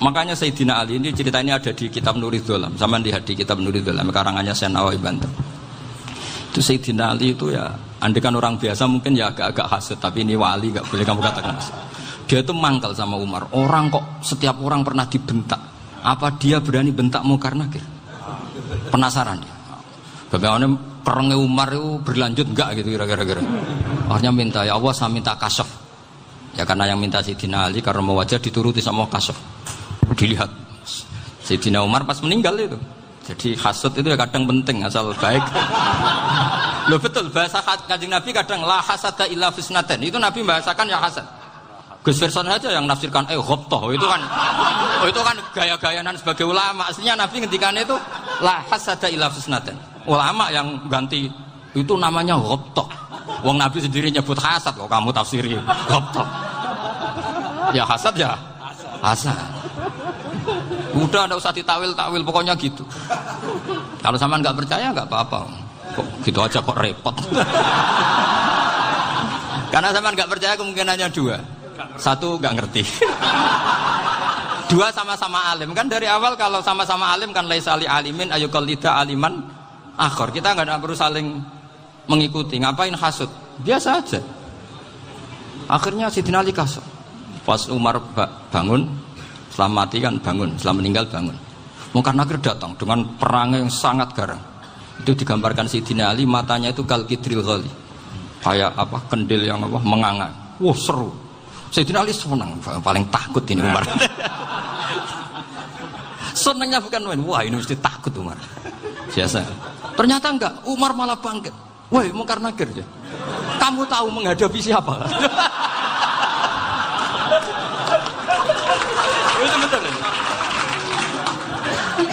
Makanya Sayyidina Ali ini ceritanya ada di kitab Nurul Dholam. Sama lihat di kitab Nurul Dholam karangannya Syekh Nawawi Banten. Itu Sayyidina Ali itu ya, andekan orang biasa mungkin ya agak-agak hasut, tapi ini wali gak boleh kamu katakan hasut. Dia itu mangkal sama Umar. Orang kok setiap orang pernah dibentak. Apa dia berani bentak Munkar Nakir? Penasaran dia. Bagaimana kerengnya Umar itu berlanjut enggak gitu kira-kira. Akhirnya minta, ya Allah saya minta kasaf. Ya karena yang minta Sayyidina Ali karena mau wajah dituruti sama kasaf. Dilihat Sayyidina Umar pas meninggal itu. Jadi hasud itu ya kadang penting asal baik. Loh betul bahasa Kanjeng Nabi kadang la hasada illa fisnaten. Itu Nabi bahasakan ya hasad. Gus Verson aja yang nafsirkan ghabthah itu kan gaya-gayanan sebagai ulama. Aslinya Nabi ngendikannya itu la hasada illa fisnaten. Ulama yang ganti itu namanya ghabthah. Wong Nabi sendiri nyebut hasad kok kamu tafsiri ghabthah. Ya hasad ya hasad. Udah enggak usah ditawil-tawil pokoknya gitu. Kalau sampean enggak percaya enggak apa-apa. Kok gitu aja kok repot. Karena sampean enggak percaya kemungkinannya dua. Satu enggak ngerti. Dua sama-sama alim. Kan dari awal kalau sama-sama alim kan laisa li alimin ayuqallida aliman akhir. Kita enggak perlu saling mengikuti. Ngapain hasud? Biasa aja. Akhirnya Sayyidina Ali kasar. Pas Umar bangun, setelah mati kan bangun, setelah meninggal bangun. Munkar Nakir datang dengan perang yang sangat garang. Itu digambarkan Sayyidina Ali matanya itu kal kidril ghali. Kayak apa? Kendil yang apa? Menganga. Wah, seru. Sayyidina Ali senang, paling takut ini Umar. Senangnya bukan main. Wah, ini mesti takut Umar. Biasa. Ternyata enggak, Umar malah bangkit. Woi, Munkar Nakir ya. Kamu tahu menghadapi siapa?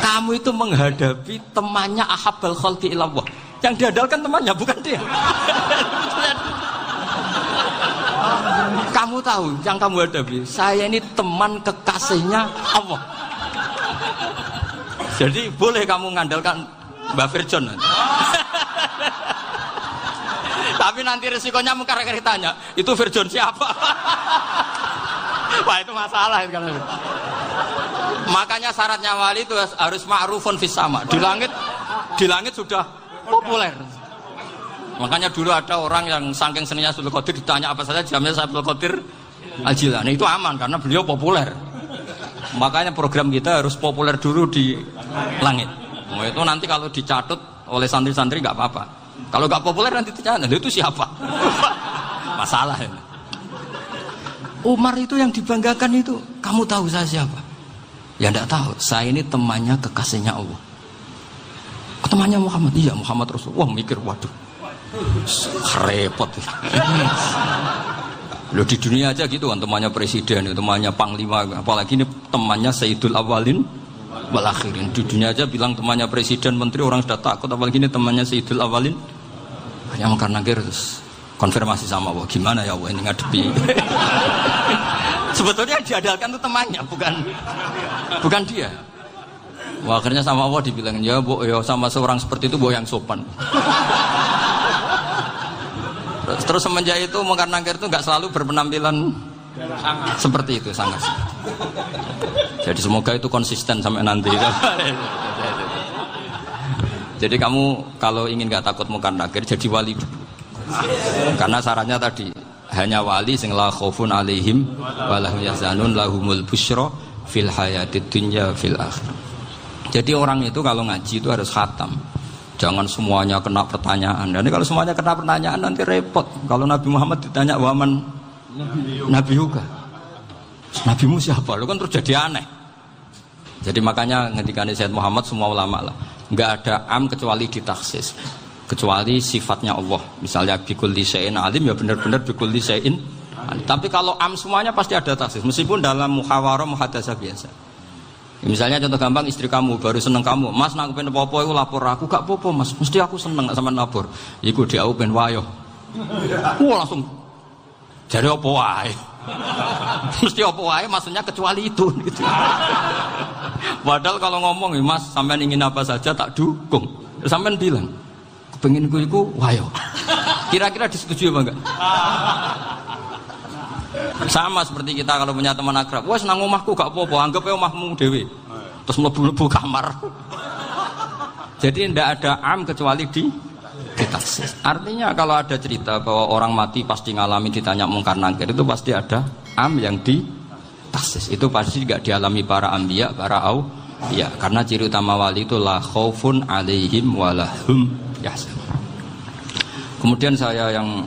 Kamu itu menghadapi temannya ahabbal khalqi ilallah. Yang diandalkan temannya bukan dia. Kamu tahu yang kamu hadapi, saya ini teman kekasihnya Allah. Jadi boleh kamu mengandalkan Mbak Virjon. Tapi nanti resikonya Munkar Nakir tanya, itu Virjon siapa? Wah itu masalah kan. Makanya syaratnya wali itu harus ma'rufun fis sama. Di langit sudah populer. Makanya dulu ada orang yang saking seninya Abdul Qadir ditanya apa saja jamnya Abdul Qadir Al-Jilani. Itu aman karena beliau populer. Makanya program kita harus populer dulu di langit. Oh, itu nanti kalau dicatut oleh santri-santri nggak apa-apa. Kalau nggak populer nanti dicatat, itu siapa? Masalah ini. Umar itu yang dibanggakan itu, kamu tahu saya siapa? Ya enggak tahu, saya ini temannya kekasihnya Allah. Temannya Muhammad, iya Muhammad Rasul. Wah mikir, waduh, repot. Loh di dunia aja gitu kan, temannya presiden, temannya panglima, apalagi ini temannya Sayyidul Awalin wal Akhirin. Di dunia aja bilang temannya presiden, menteri, orang sudah takut, apalagi ini temannya Sayyidul Awalin. Yang Munkar Nakir terus konfirmasi sama Allah, gimana ya Allah ini ngadepi. Sebetulnya yang diandalkan itu temannya, bukan dia. Wah, akhirnya sama Allah dibilang, ya Bu, ya sama seorang seperti itu Bu yang sopan. Terus semenjak itu Munkar Nakir itu nggak selalu berpenampilan seperti itu sangat. Jadi semoga itu konsisten sampai nanti. Jadi kamu kalau ingin nggak takut Munkar Nakir jadi wali dulu. Karena syaratnya tadi hanya wali sing la khaufun alaihim wa lahum yahzanun lahumul busyra fil hayatid dunya fil akhir. Jadi orang itu kalau ngaji itu harus khatam. Jangan semuanya kena pertanyaan. Dan kalau semuanya kena pertanyaan nanti repot. Kalau Nabi Muhammad ditanya waman Nabi juga. Nabimu siapa? Lu kan terus jadi aneh. Jadi makanya ngendikane Sayyid Muhammad semua ulama lah. Enggak ada am kecuali ditaksis. Kecuali sifatnya Allah. Misalnya bikulli syai'in alim ya benar-benar bikulli syai'in. Tapi kalau am semuanya pasti ada taksis. Meskipun dalam muhawarah muhadasah biasa. Misalnya contoh gampang, istri kamu baru seneng kamu, Mas nak pengen apa-apa iku lapor aku, gak apa-apa Mas, mesti aku seneng gak sampean lapor. Iku dia aku pengen wayo. Langsung jare apa wae. Mesti apa wae maksudnya kecuali itu gitu. Padahal kalau ngomong, Mas sampean ingin apa saja tak dukung. Sampean bilang, kepengin iku wayo. Kira-kira disetujui apa enggak? Sama seperti kita kalau punya teman akrab, wes nang omahku gak apa-apa, anggap ya omahmu dewe. Terus mlebu-mlebu kamar. Jadi tidak ada am kecuali di taksis. Artinya kalau ada cerita bahwa orang mati pasti ngalami ditanya mungkar nangkir, itu pasti ada am yang di taksis. Itu pasti juga dialami para anbiya, para auliya. Karena ciri utama wali itu la khaufun alaihim walahum yahzanun. Kemudian saya yang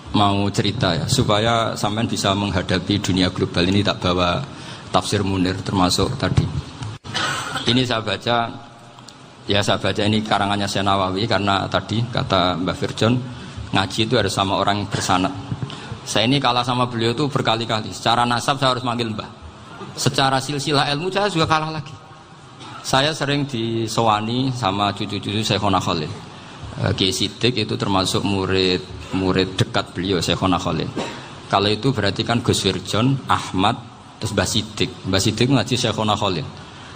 mau cerita ya, supaya sampean bisa menghadapi dunia global ini, tak bawa tafsir Munir termasuk tadi. Ini saya baca ini karangannya Syekh Nawawi, karena tadi kata Mbah Firjon ngaji itu harus sama orang yang bersanad. Saya ini kalah sama beliau itu berkali-kali. Secara nasab saya harus manggil Mbah. Secara silsilah ilmu saya juga kalah lagi. Saya sering disowani sama cucu-cucu Syekhona Khalil. Kiai Siddiq itu termasuk murid dekat beliau, Syekhona Khalil. Kalau itu berarti kan Gus Firjon, Ahmad, terus Mbah Siddiq. Mbah Siddiq ngaji Syekhona Khalil.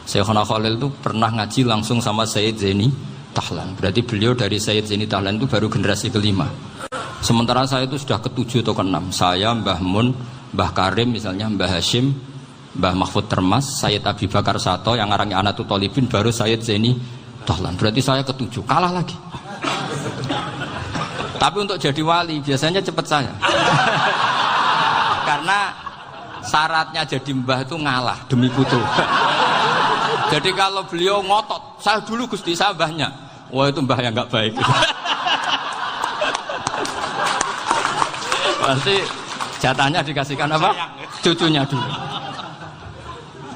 Syekhona Khalil itu pernah ngaji langsung sama Sayyid Zaini Tahlan. Berarti beliau dari Sayyid Zaini Tahlan itu baru generasi kelima. Sementara saya itu sudah ke-7 atau ke-6. Saya, Mbah Mun, Mbah Karim misalnya, Mbah Hashim, Mbah Mahfud Termas, Sayyid Abi Bakar Sato, yang arangnya Anatul Tolibin, baru Sayyid Zaini Tahlan. Berarti saya ke-7, kalah lagi. Tapi untuk jadi wali biasanya cepat saya. Karena syaratnya jadi mbah itu ngalah demi putu. Jadi kalau beliau ngotot, saya dulu Gusti, saya mbahnya. Wah itu mbah yang nggak baik. Pasti jatahnya dikasihkan apa? Cucunya dulu.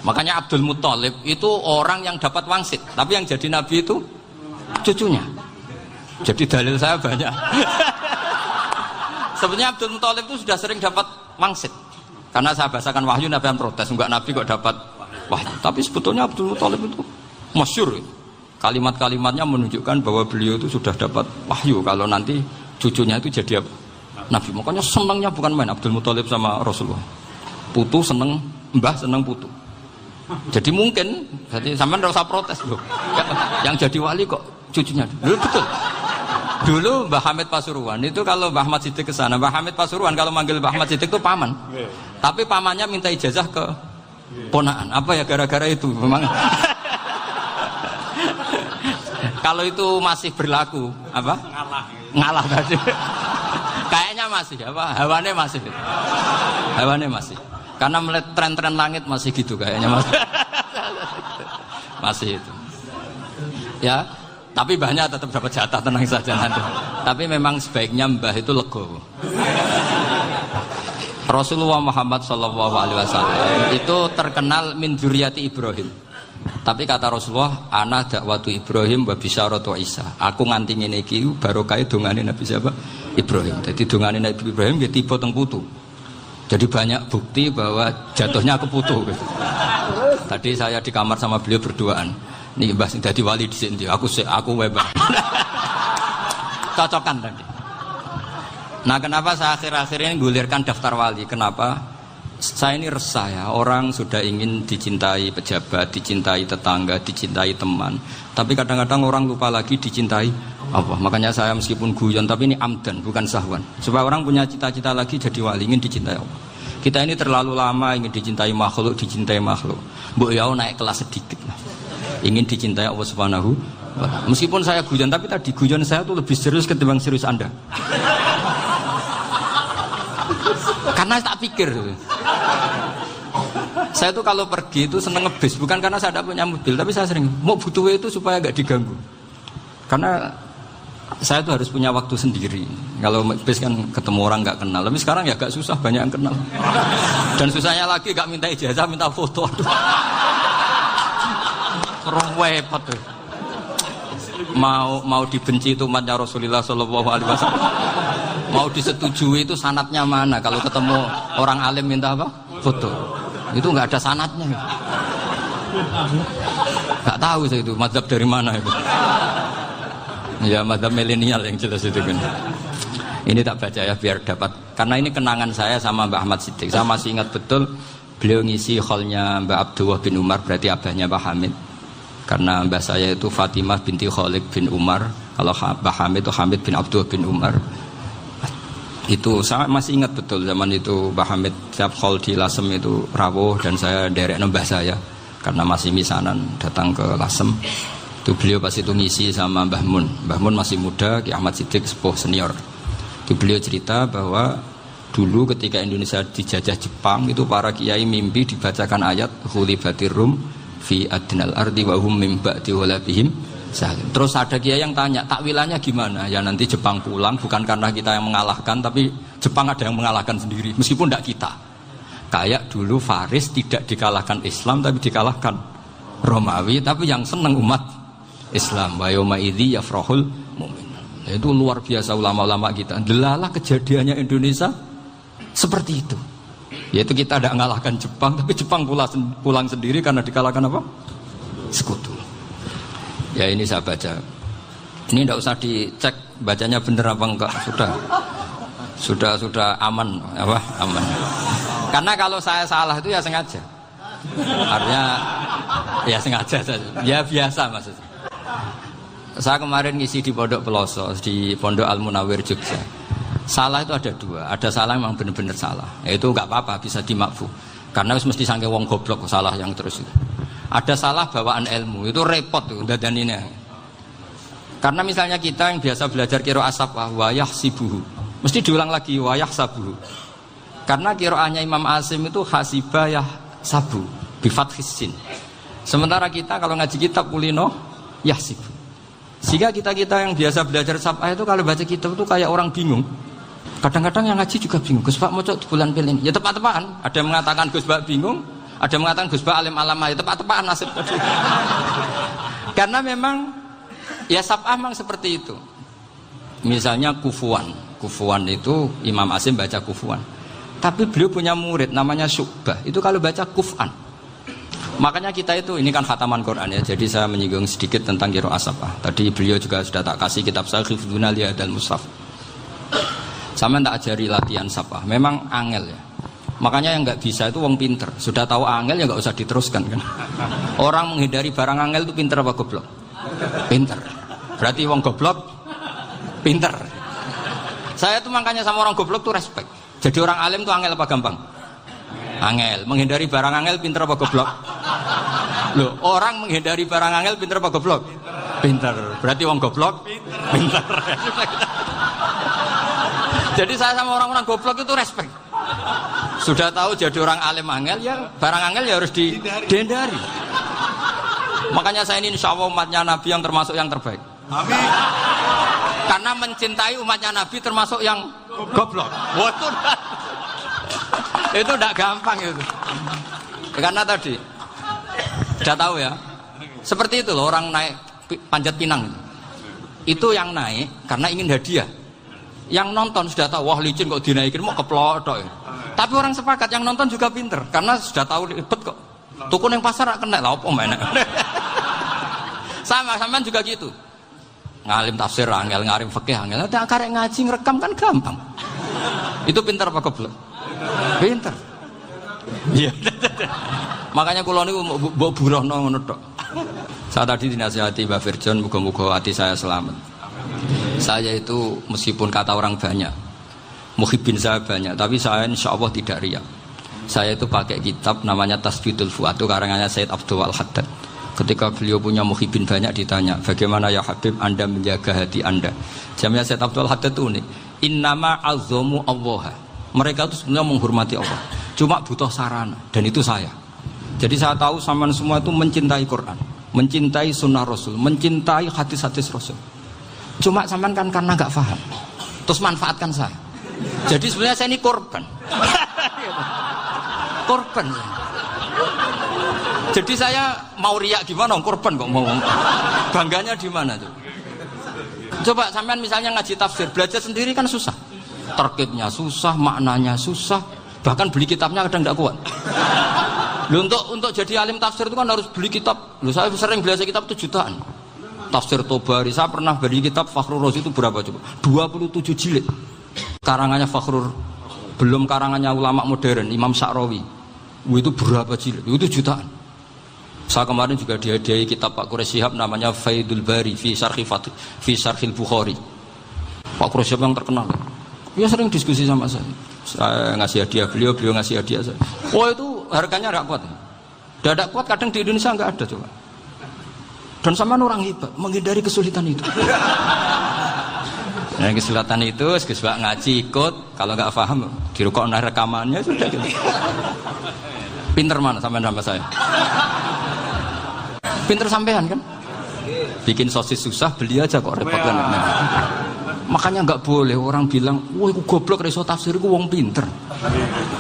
Makanya Abdul Muthalib itu orang yang dapat wangsit, tapi yang jadi nabi itu cucunya. Jadi dalil saya banyak. Sebenarnya Abdul Muthalib itu sudah sering dapat wangsit. Karena saya bahasakan wahyu, Nabi yang protes, enggak Nabi kok dapat wahyu. Tapi sebetulnya Abdul Muthalib itu masyhur. Kalimat-kalimatnya menunjukkan bahwa beliau itu sudah dapat wahyu kalau nanti cucunya itu jadi Nabi. Makanya senangnya bukan main Abdul Muthalib sama Rasulullah. Putu seneng, mbah seneng putu. Jadi mungkin, jadi sampean enggak usah protes loh. Yang jadi wali kok cucunya. Betul. Dulu Mbah Hamid Pasuruan itu kalau Mbah Ahmad Siddiq ke sana, Mbah Hamid Pasuruan kalau manggil Mbah Ahmad Siddiq itu paman. Tapi pamannya minta ijazah ke ponaan. Apa ya gara-gara itu memang. Kalau itu masih berlaku, apa? Ngalah tadi. Kayaknya masih apa? Hawane masih. Hawane masih. Karena melihat tren-tren langit masih gitu kayaknya masih. Masih itu. Ya. Tapi mbahnya tetap dapat jatah, tenang saja nanti. Tapi memang sebaiknya mbah itu legowo. Rasulullah Muhammad SAW itu terkenal min dzurriyyati Ibrahim. Tapi kata Rasulullah, ana dakwatu Ibrahim wa bisyaratu Isa. Aku nganti ngene iki barokah dongane Nabi siapa? Ibrahim. Jadi dongane Nabi Ibrahim ya tiba teng putu. Jadi banyak bukti bahwa jatuhnya ke putu gitu. Tadi saya di kamar sama beliau berduaan. Nih mbah sing dadi wali dhisik ndi? Aku mbah. Cocokan tadi. Nah, kenapa saya akhir-akhir ini gulirkan daftar wali? Kenapa? Saya ini resah ya, orang sudah ingin dicintai pejabat, dicintai tetangga, dicintai teman. Tapi kadang-kadang orang lupa lagi dicintai Allah. Makanya saya meskipun guyon, tapi ini amdan, bukan sahwan. Supaya orang punya cita-cita lagi jadi wali, ingin dicintai Allah. Kita ini terlalu lama ingin dicintai makhluk. Mbok ya naik kelas sedikit lah. Ingin dicintai Allah Subhanahu wa ta'ala. Meskipun saya guyon, tapi tadi guyon saya tuh lebih serius ketimbang serius Anda. Karena tak pikir. Saya tuh kalau pergi itu seneng ngebis, bukan karena saya tidak punya mobil, tapi saya sering mau butuh itu supaya gak diganggu. Karena saya tuh harus punya waktu sendiri. Kalau ngebis kan ketemu orang gak kenal, tapi sekarang ya gak susah, banyak yang kenal. Dan susahnya lagi gak minta ijazah, minta foto. Repot tuh. Mau dibenci itu umatnya Rasulullah Shallallahu Alaihi Wasallam. Mau disetujui itu sanatnya mana? Kalau ketemu orang alim minta apa? Foto. Itu nggak ada sanatnya. Gak tahu saya itu mazhab dari mana itu. Ya mazhab milenial yang jelas itu kan. Ini tak baca ya biar dapat, karena ini kenangan saya sama Mbak Ahmad Siddiq. Saya masih ingat betul beliau ngisi hallnya Mbak Abdullah bin Umar, berarti abahnya Mbak Hamid. Karena mbak saya itu Fatimah binti Khalid bin Umar, kalau Mbak Hamid itu Hamid bin Abdullah bin Umar. Itu saya masih ingat betul zaman itu Mbak Hamid tiap hall di Lasem itu rawuh dan saya derek nembah saya karena masih misanan datang ke Lasem. Itu beliau pas itu ngisi sama Mbah Mun. Mbah Mun masih muda, Ki Ahmad Siddiq sepuh senior. Itu beliau cerita bahwa dulu ketika Indonesia dijajah Jepang itu para kiai mimpi dibacakan ayat Khulibatir Rum fi adnal ardi wa hum min ba'di walabihim. Terus ada kiai yang tanya, takwilannya gimana? Ya nanti Jepang pulang bukan karena kita yang mengalahkan, tapi Jepang ada yang mengalahkan sendiri meskipun tidak kita. Kayak dulu Faris tidak dikalahkan Islam tapi dikalahkan Romawi, tapi yang senang umat Islam. Wa yauma idzi yafrahul mu'min. Itu luar biasa ulama-ulama kita. Delalah kejadiannya Indonesia seperti itu. Yaitu kita tidak mengalahkan Jepang, tapi Jepang pulang sendiri karena dikalahkan apa? Sekutu. Ya ini saya baca. Ini tidak usah dicek bacanya benar apa enggak. Sudah aman apa? Aman. Karena kalau saya salah itu ya sengaja. Artinya ya sengaja saja. Ya biasa maksudnya. Saya kemarin ngisi di Pondok Peloso, di Pondok Al Munawir Jogja. Salah itu ada dua. Ada salah yang memang benar-benar salah. Itu enggak apa-apa, bisa dimakfu. Karena mesti sangke wong goblok salah yang terus itu. Ada salah bawaan ilmu, itu repot tuh dadaninnya. Karena misalnya kita yang biasa belajar qiraah sabah wa yahsibuhu, mesti diulang lagi wa yahsabuhu. Karena qiraahnya Imam Asim itu hasibah yahsabu bi fathis sin. Sementara kita kalau ngaji kitab kulino yahsibu. Sehingga kita yang biasa belajar sabah itu kalau baca kitab itu kayak orang bingung. Kadang-kadang yang ngaji juga bingung. Gus Pak mau cok bulan pilih. Ya tepat-tepatan. Ada yang mengatakan Gus Pak bingung, ada yang mengatakan Gus Pak alim alama. Ya tepat-tepatan nasib tadi. Karena memang ya sabah memang seperti itu. Misalnya kufuan. Kufuan itu Imam Asim baca kufuan. Tapi beliau punya murid namanya Syu'bah. Itu kalau baca kuf'an. Makanya kita itu, ini kan khataman Quran ya. Jadi saya menyinggung sedikit tentang qiraah sabah. Tadi beliau juga sudah tak kasih kitab saya Hifdzuna Liyadal Mushaf. Sama tak ajari latihan sabah. Memang angel ya. Makanya yang nggak bisa itu wong pinter. Sudah tahu angel ya nggak usah diteruskan kan. Orang menghindari barang angel itu pinter apa goblok? Pinter. Berarti wong goblok pinter. Saya tuh makanya sama orang goblok tuh respect. Jadi orang alim tuh angel apa gampang? Angel. Menghindari barang angel pinter apa goblok? Loh, orang menghindari barang angel pinter apa goblok? Pinter. Berarti wong goblok pinter. Jadi saya sama orang-orang goblok itu respect. Sudah tahu jadi orang alim angel ya barang angel ya harus dihindari. Makanya saya ini insya Allah umatnya Nabi yang termasuk yang terbaik. Amin. Karena mencintai umatnya Nabi termasuk yang goblok. Waduh. Itu tidak gampang itu. Karena tadi sudah tahu ya. Seperti itu loh orang naik Panjat Pinang. Itu yang naik karena ingin hadiah. Yang nonton sudah tahu wah licin kok dinaikin mau keplodok. Tapi orang sepakat yang nonton juga pinter karena sudah tahu ribet kok. Tukun yang pasar kena lah apa mana. Sama juga gitu. Ngalim tafsir angel, ngalim fikih angel. Ada karek ngaji ngerekam kan gampang. Itu pinter apa goblok? Pinter. Iya. Makanya kula niku mbok burohno ngono tok. Saya tadi dinasihati Mbak Firjon muga-muga hati saya selamat. Saya itu meskipun kata orang banyak, muhibbin saya banyak, tapi saya insya Allah tidak riya. Saya itu pakai kitab namanya Tasbidul Fuad, itu karangannya Sayyid Abdul Al-Haddad. Ketika beliau punya muhibbin banyak ditanya, bagaimana ya Habib Anda menjaga hati Anda? Jamnya Sayyid Abdul Al-Haddad itu unik. Innama azzamu Allah. Mereka itu sebenarnya menghormati Allah, cuma butuh sarana, dan itu saya. Jadi saya tahu sampean semua itu mencintai Quran, mencintai sunnah Rasul, mencintai hadis-hadis Rasul. Cuma sampean kan karena nggak paham, terus manfaatkan saya. Jadi sebenarnya saya ini korban. Korban. Jadi saya mau riak gimana? Korban kok mau. Bangganya di mana tuh? Coba sampean misalnya ngaji tafsir, belajar sendiri kan susah. Terkitnya susah, maknanya susah, bahkan beli kitabnya kadang tidak kuat. Loh, untuk jadi alim tafsir itu kan harus beli kitab. Loh, saya sering belajar kitab itu jutaan. Tafsir Tobari, saya pernah beli kitab Fakhrur Razi itu berapa coba? 27 jilid. Karangannya Fakhrur, belum karangannya ulama modern, Imam Sa'rawi. Itu berapa jilid? Itu jutaan. Saya kemarin juga dihadiahi kitab Pak Quraish Shihab namanya Faidul Bari fi Syarhil Bukhari. Pak Quraish Shihab yang terkenal. Dia sering diskusi sama saya. Saya ngasih hadiah beliau ngasih hadiah saya. Oh itu harganya nggak kuat. Tidak kuat kadang di Indonesia nggak ada coba. Dan sama orang hebat menghindari kesulitan itu. Nah, kesulitan itu sebab ngaji ikut, kalau nggak paham dirukok rekamannya sudah gitu. Pinter mana sampean sama saya? Pinter sampean kan? Bikin sosis susah, beli aja kok repot kan. Nah, makanya nggak boleh orang bilang, wah aku goblok reso tafsir aku wong pinter.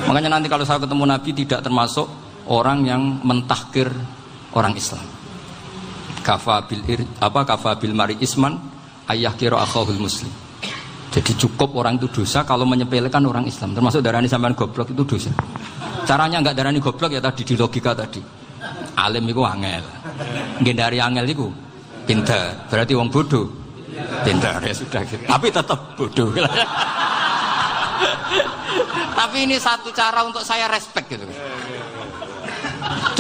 Makanya nanti kalau saya ketemu Nabi tidak termasuk orang yang mentahkir orang Islam. Kafa bil mari isman ayah kira akhahul muslim. Jadi cukup orang itu dosa kalau menyepelekan orang Islam. Termasuk darani sampean goblok itu dosa. Caranya enggak darani goblok ya tadi di logika tadi. Alim itu angel. Ngendari angel itu pinter. Berarti wong bodoh. Pinter ya sudah gitu. Tapi tetap bodoh. Tapi ini satu cara untuk saya respect gitu.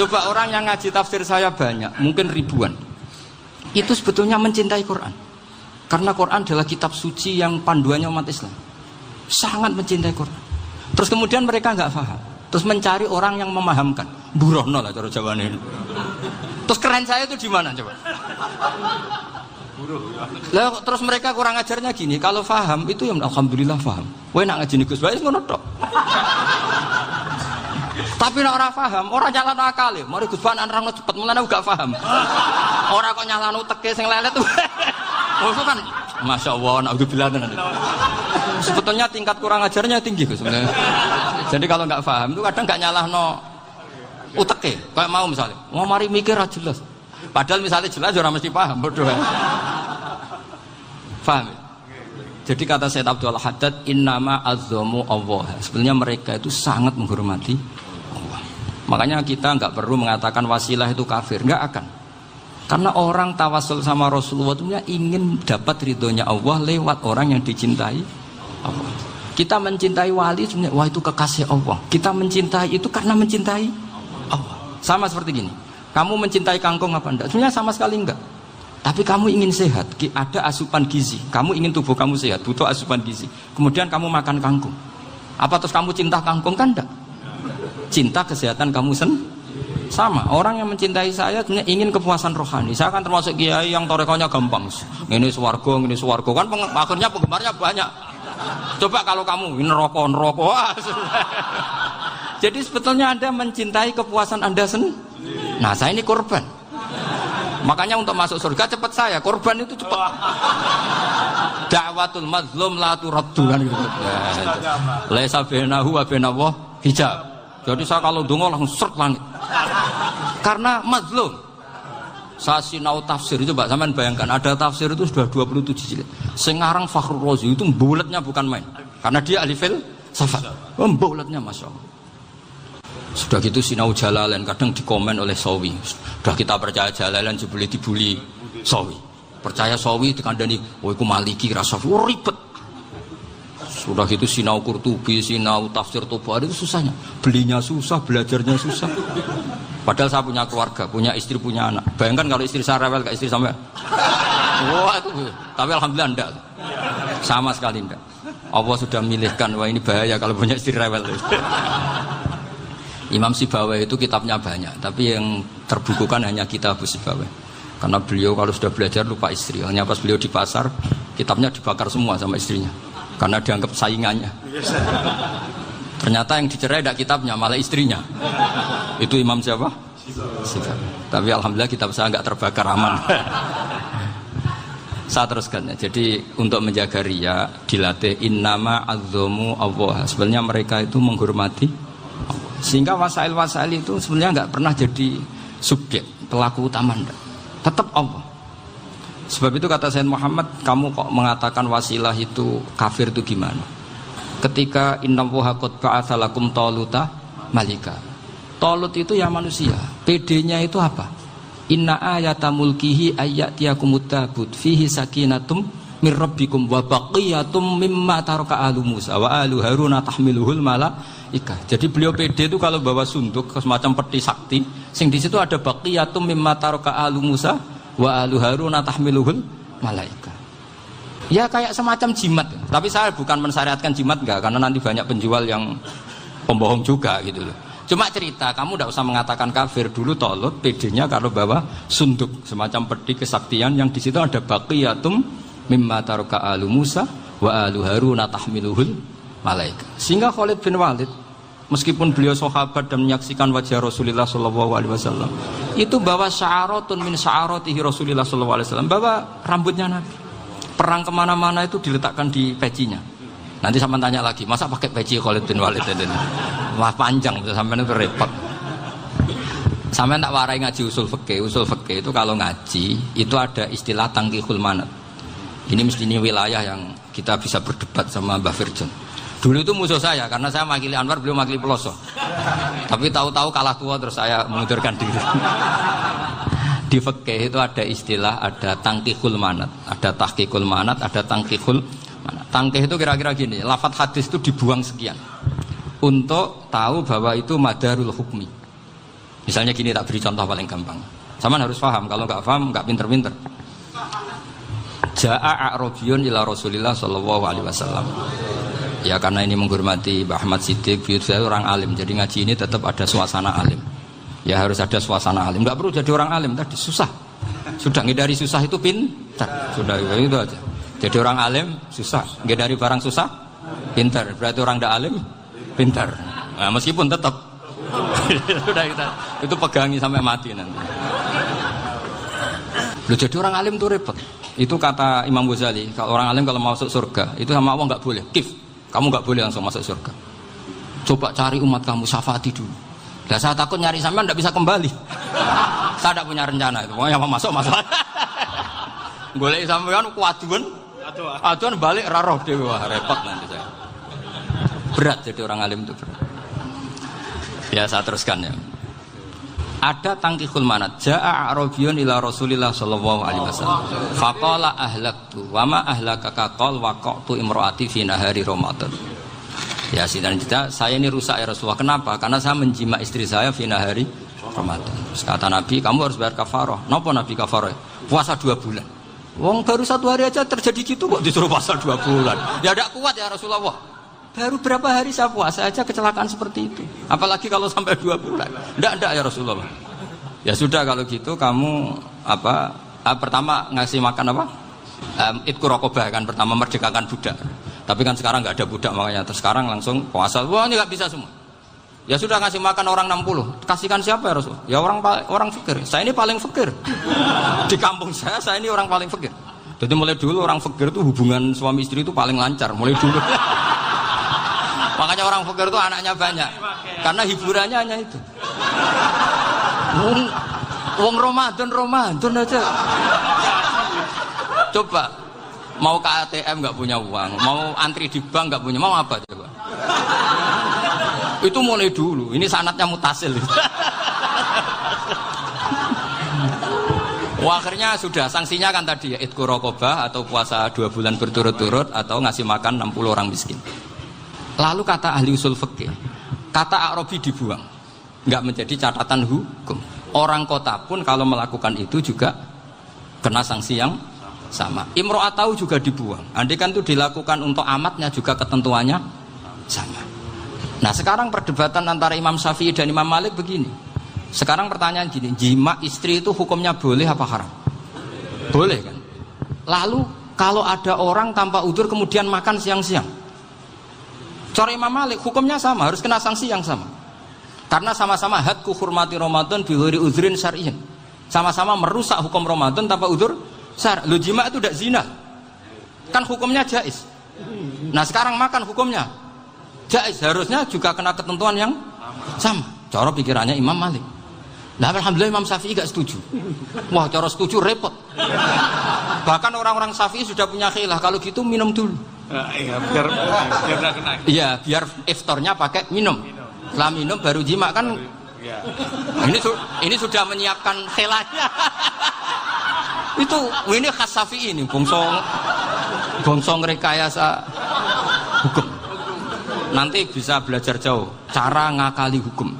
Coba orang yang ngaji tafsir saya banyak, mungkin ribuan. Itu sebetulnya mencintai Quran. Karena Quran adalah kitab suci yang panduannya umat Islam. Sangat mencintai Quran. Terus kemudian mereka nggak paham. Terus mencari orang yang memahamkan. Burohno lah cara Jawane ini. Terus keren saya itu di mana coba? Lah terus mereka kurang ajarnya gini, kalau paham itu ya alhamdulillah paham. Kowe nak ngaji Gus bae ngono tok. Tapi nek ora paham, ora nyalano akale. Mari Gus Bahan nerangno cepet mulane gak paham. Ora kok nyalano teke sing lelet tuh. Oh kan masyaallah naudzubillah tenan. Sebetulnya tingkat kurang ajarnya tinggi Gus sebenarnya. Jadi kalau enggak paham itu kadang enggak nyalahno uteke. Kayak mau misalnya, mau mari mikir ra jelas. Padahal misalnya jelas ora mesti paham, bodoh. Paham? Jadi kata Sayyid Abdul Haddad, innama azzamu Allah. Sebenarnya mereka itu sangat menghormati Allah. Makanya kita nggak perlu mengatakan wasilah itu kafir, nggak akan. Karena orang tawasul sama Rasulullah itu ingin dapat ridhonya Allah lewat orang yang dicintai Allah. Kita mencintai wali sebenarnya, wah itu kekasih Allah. Kita mencintai itu karena mencintai Allah. Sama seperti gini. Kamu mencintai kangkung apa enggak? Sebenarnya sama sekali enggak. Tapi kamu ingin sehat, ada asupan gizi. Kamu ingin tubuh kamu sehat, butuh asupan gizi. Kemudian kamu makan kangkung. Apa terus kamu cinta kangkung kan enggak? Cinta kesehatan kamu sama. Orang yang mencintai saya sebenarnya ingin kepuasan rohani. Saya kan termasuk kiai yang torekonya gampang. Ini swarga kan akhirnya penggemarnya banyak. Coba kalau kamu ini neraka. Jadi sebetulnya Anda mencintai kepuasan Anda sendiri. Nah, saya ini korban. Makanya untuk masuk surga cepat saya. Korban itu cepat. Da'watul mazlum la turaddu kan gitu. Laisa bainahu wa bainallah hijab. Jadi saya kalau dongo langsung seret langit. Karena mazlum. Saya sinau tafsir itu, Mbak, sampean bayangkan ada tafsir itu sudah 27 jilid. Sekarang Fakhrur Razi itu bulatnya bukan main. Karena dia ahli filsafat. Bulatnya masyaallah. Sudah gitu sinau Jalalain kadang dikomen oleh Sawi. Sudah kita percaya Jalalain boleh dibully Sawi. Percaya Sawi dikandani, "Oh iku Maliki rasa ribet." Sudah gitu sinau Qurtubi, sinau tafsir Tabari itu susahnya. Belinya susah, belajarnya susah. Padahal saya punya keluarga, punya istri, punya anak. Bayangkan kalau istri saya rewel kayak istri sampai. Wah itu. Tapi alhamdulillah enggak. Sama sekali enggak. Allah sudah milihkan, wah ini bahaya kalau punya istri rewel. Imam Sibawai itu kitabnya banyak, tapi yang terbukukan hanya kitab Sibawai. Karena beliau kalau sudah belajar lupa istri. Hanya pas beliau di pasar, kitabnya dibakar semua sama istrinya. Karena dianggap saingannya. Ternyata yang dicerai tidak kitabnya, malah istrinya. Itu Imam siapa? Sibawai. Tapi alhamdulillah kitab saya nggak terbakar, aman. Saya teruskan ya. Jadi untuk menjaga riya dilatih innama azzamu Allah. Sebenarnya mereka itu menghormati. Sehingga wasail-wasail itu sebenarnya nggak pernah jadi subjek pelaku utama, tetap Allah. Sebab itu kata Sayyid Muhammad, kamu kok mengatakan wasilah itu kafir itu gimana? Ketika innallaha qad ba'atsa lakum taluta malika. Tolut itu ya manusia. PD-nya itu apa? Inna ayata mulkihi ayyatiyakumut tabut fihi sakinatum mir rabbikum wa baqiyatum mimma taraka alu Musa wa alu Haruna tahmiluhul malaikah. Jadi beliau PD itu kalau bawa sunduk semacam peti sakti, sing di situ ada baqiyatum mimma taraka alu Musa wa alu Haruna tahmiluhul malaikah. Ya kayak semacam jimat. Tapi saya bukan mensyariatkan jimat enggak, karena nanti banyak penjual yang pembohong juga gitu loh. Cuma cerita, kamu tidak usah mengatakan kafir. Dulu Tolut PD-nya kalau bawa sunduk semacam peti kesaktian yang di situ ada baqiyatum mimma taraka alu Musa wa alu Haruna tahmiluhul malaika. Sehingga Khalid bin Walid meskipun beliau sahabat dan menyaksikan wajah Rasulullah SAW, itu bawa sya'aratun min sya'aratihi Rasulullah SAW, bawa rambutnya Nabi. Perang kemana-mana itu diletakkan di pecinya. Nanti sampai tanya lagi, masa pakai peci Khalid bin Walid ini? Wah panjang, sampai itu repot. Sampai tak warai ngaji usul fikih. Usul fikih itu kalau ngaji itu ada istilah tangkihul manat. Ini mestinya wilayah yang kita bisa berdebat sama Mbah Firjon. Dulu itu musuh saya karena saya makili Anwar, beliau makili Peloso. Tapi tahu-tahu kalah tua terus saya mengundurkan diri. Di fikih itu ada istilah, ada tangkihul manat, ada tahqiqul manat, ada tangkihul manat. Tangkih itu kira-kira gini, lafadz hadis itu dibuang sekian untuk tahu bahwa itu madarul hukmi. Misalnya gini, tak beri contoh paling gampang. Sama harus paham, kalau nggak paham nggak pinter-pinter. Ja'a a'rabiyun ila Rasulillah sallallahu alaihi wasallam. Ya karena ini menghormati Mbah Ahmad Siddiq, saya orang alim, jadi ngaji ini tetap ada suasana alim. Ya harus ada suasana alim. Nggak perlu jadi orang alim tadi, susah. Sudah ngindari susah itu pintar. Sudah itu aja. Jadi orang alim susah, ngindari barang susah pintar. Berarti orang tidak alim pintar. Nah, meskipun tetap sudah itu pegangi sampai mati nanti. Loh, jadi orang alim itu repot. Itu kata Imam Ghazali, kalau orang alim kalau mau masuk surga itu sama Allah nggak boleh. Kif, kamu nggak boleh langsung masuk surga. Coba cari umat kamu, syafaati dulu. Nah, saya takut nyari sampean tidak bisa kembali. Saya tidak punya rencana itu. Pokoknya apa masuk. Golek sampean kuaduan. Aduan balik raroh dewe, wah repot nanti saya. Berat jadi orang alim itu berat. Ya saya teruskan ya. Ada tangkihul manat. Ja'a a'rabiyun ila Rasulillah sallallahu alaihi wasallam. Faqala ahlaktu wa ma ahlakaka qal waqa'tu imraati fi nahari Ramadan. Ya sidang kita, saya ini rusak ya Rasulullah. Kenapa? Karena saya menjima istri saya fi nahari Ramadan. Terus kata Nabi, kamu harus bayar kafarah. Napa Nabi kafarah? Puasa 2 bulan. Wong baru 1 hari aja terjadi gitu kok disuruh puasa 2 bulan. Ya tidak kuat ya Rasulullah. Baru berapa hari saya puasa aja kecelakaan seperti itu. Apalagi kalau sampai 2 bulan. Tidak ya Rasulullah. Ya sudah kalau gitu kamu pertama ngasih makan apa? Idku raqabah kan, pertama merdekakan budak. Tapi kan sekarang nggak ada budak makanya terus sekarang langsung puasa. Wah ini nggak bisa semua. Ya sudah ngasih makan orang 60. Kasihkan siapa ya Rasul? Ya orang fakir. Saya ini paling fakir. Di kampung saya ini orang paling fakir. Jadi mulai dulu orang fakir itu hubungan suami istri itu paling lancar. Mulai dulu. Makanya orang fakir itu anaknya banyak. Karena hiburannya hanya itu. Wong Ramadan aja. Coba mau ke ATM nggak punya uang, mau antri di bank nggak punya, mau apa coba? Itu mulai dulu. Ini sanatnya mutasil. Wah, akhirnya sudah sanksinya kan tadi ya idku raqabah atau puasa 2 bulan berturut-turut atau ngasih makan 60 orang miskin. Lalu kata ahli usul fikih, kata A'rabi dibuang, nggak menjadi catatan hukum. Orang kota pun kalau melakukan itu juga kena sanksi yang sama. Imro'atau juga dibuang. Andai kan itu dilakukan untuk amatnya juga ketentuannya sama. Nah sekarang perdebatan antara Imam Syafi'i dan Imam Malik begini. Sekarang pertanyaan gini, jima istri itu hukumnya boleh apa haram? Boleh kan? Lalu kalau ada orang tanpa udzur kemudian makan siang-siang, cara Imam Malik hukumnya sama, harus kena sanksi yang sama. Karena sama-sama hadku hurmati Ramadan bighairi udzrin syar'iyyin. Sama-sama merusak hukum Ramadan tanpa udzur syar'. Lu jima itu tidak zina. Kan hukumnya jaiz. Nah, sekarang makan hukumnya jaiz, harusnya juga kena ketentuan yang sama. Cara pikirannya Imam Malik. Nah, alhamdulillah Imam Syafi'i gak setuju. Wah, cara setuju repot. Bahkan orang-orang Syafi'i sudah punya khilaf, kalau gitu minum dulu. Iya, biar kena. Iya, biar iftarnya pakai minum. Setelah minum baru jima kan Ini sudah menyiapkan khilanya. Ini khas Syafi'i ini, bongsong rekayasa hukum. Nanti bisa belajar jauh cara ngakali hukum.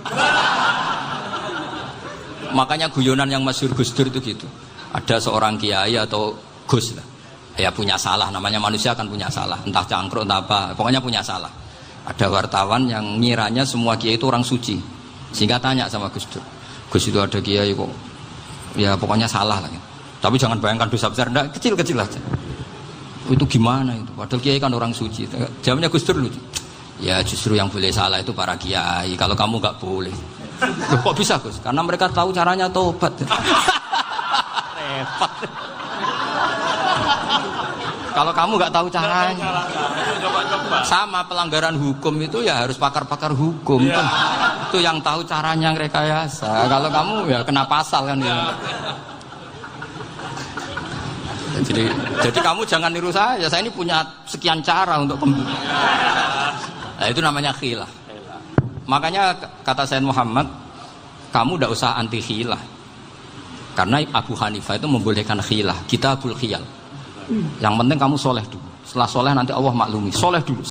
Makanya guyonan yang masyhur Gus Dur itu gitu. Ada seorang kiai atau Gus lah, ya punya salah, namanya manusia kan punya salah, entah cangkruk entah apa, pokoknya punya salah. Ada wartawan yang ngiranya semua kiai itu orang suci, sehingga tanya sama Gus Dur, Gus itu ada kiai kok, ya pokoknya salah lah. Tapi jangan bayangkan dosa besar, enggak, kecil-kecil aja. Itu gimana itu? Padahal kiai kan orang suci. Jawabnya Gus Dur lucu. Ya justru yang boleh salah itu para kiai. Kalau kamu nggak boleh. Loh, kok bisa Gus? Karena mereka tahu caranya tobat. Repot. Kalau kamu nggak tahu caranya. Sama pelanggaran hukum itu ya harus pakar-pakar hukum. Itu yang tahu caranya yang rekayasa. Kalau kamu ya kena pasal kan ya. Jadi kamu jangan niru saya ini punya sekian cara untuk nah, itu namanya khilah. Makanya kata Sayyid Muhammad, kamu tidak usah anti khilah, karena Abu Hanifah itu membolehkan khilah, kitabul khiyal. Yang penting kamu soleh dulu, setelah soleh nanti Allah maklumi, soleh dulu.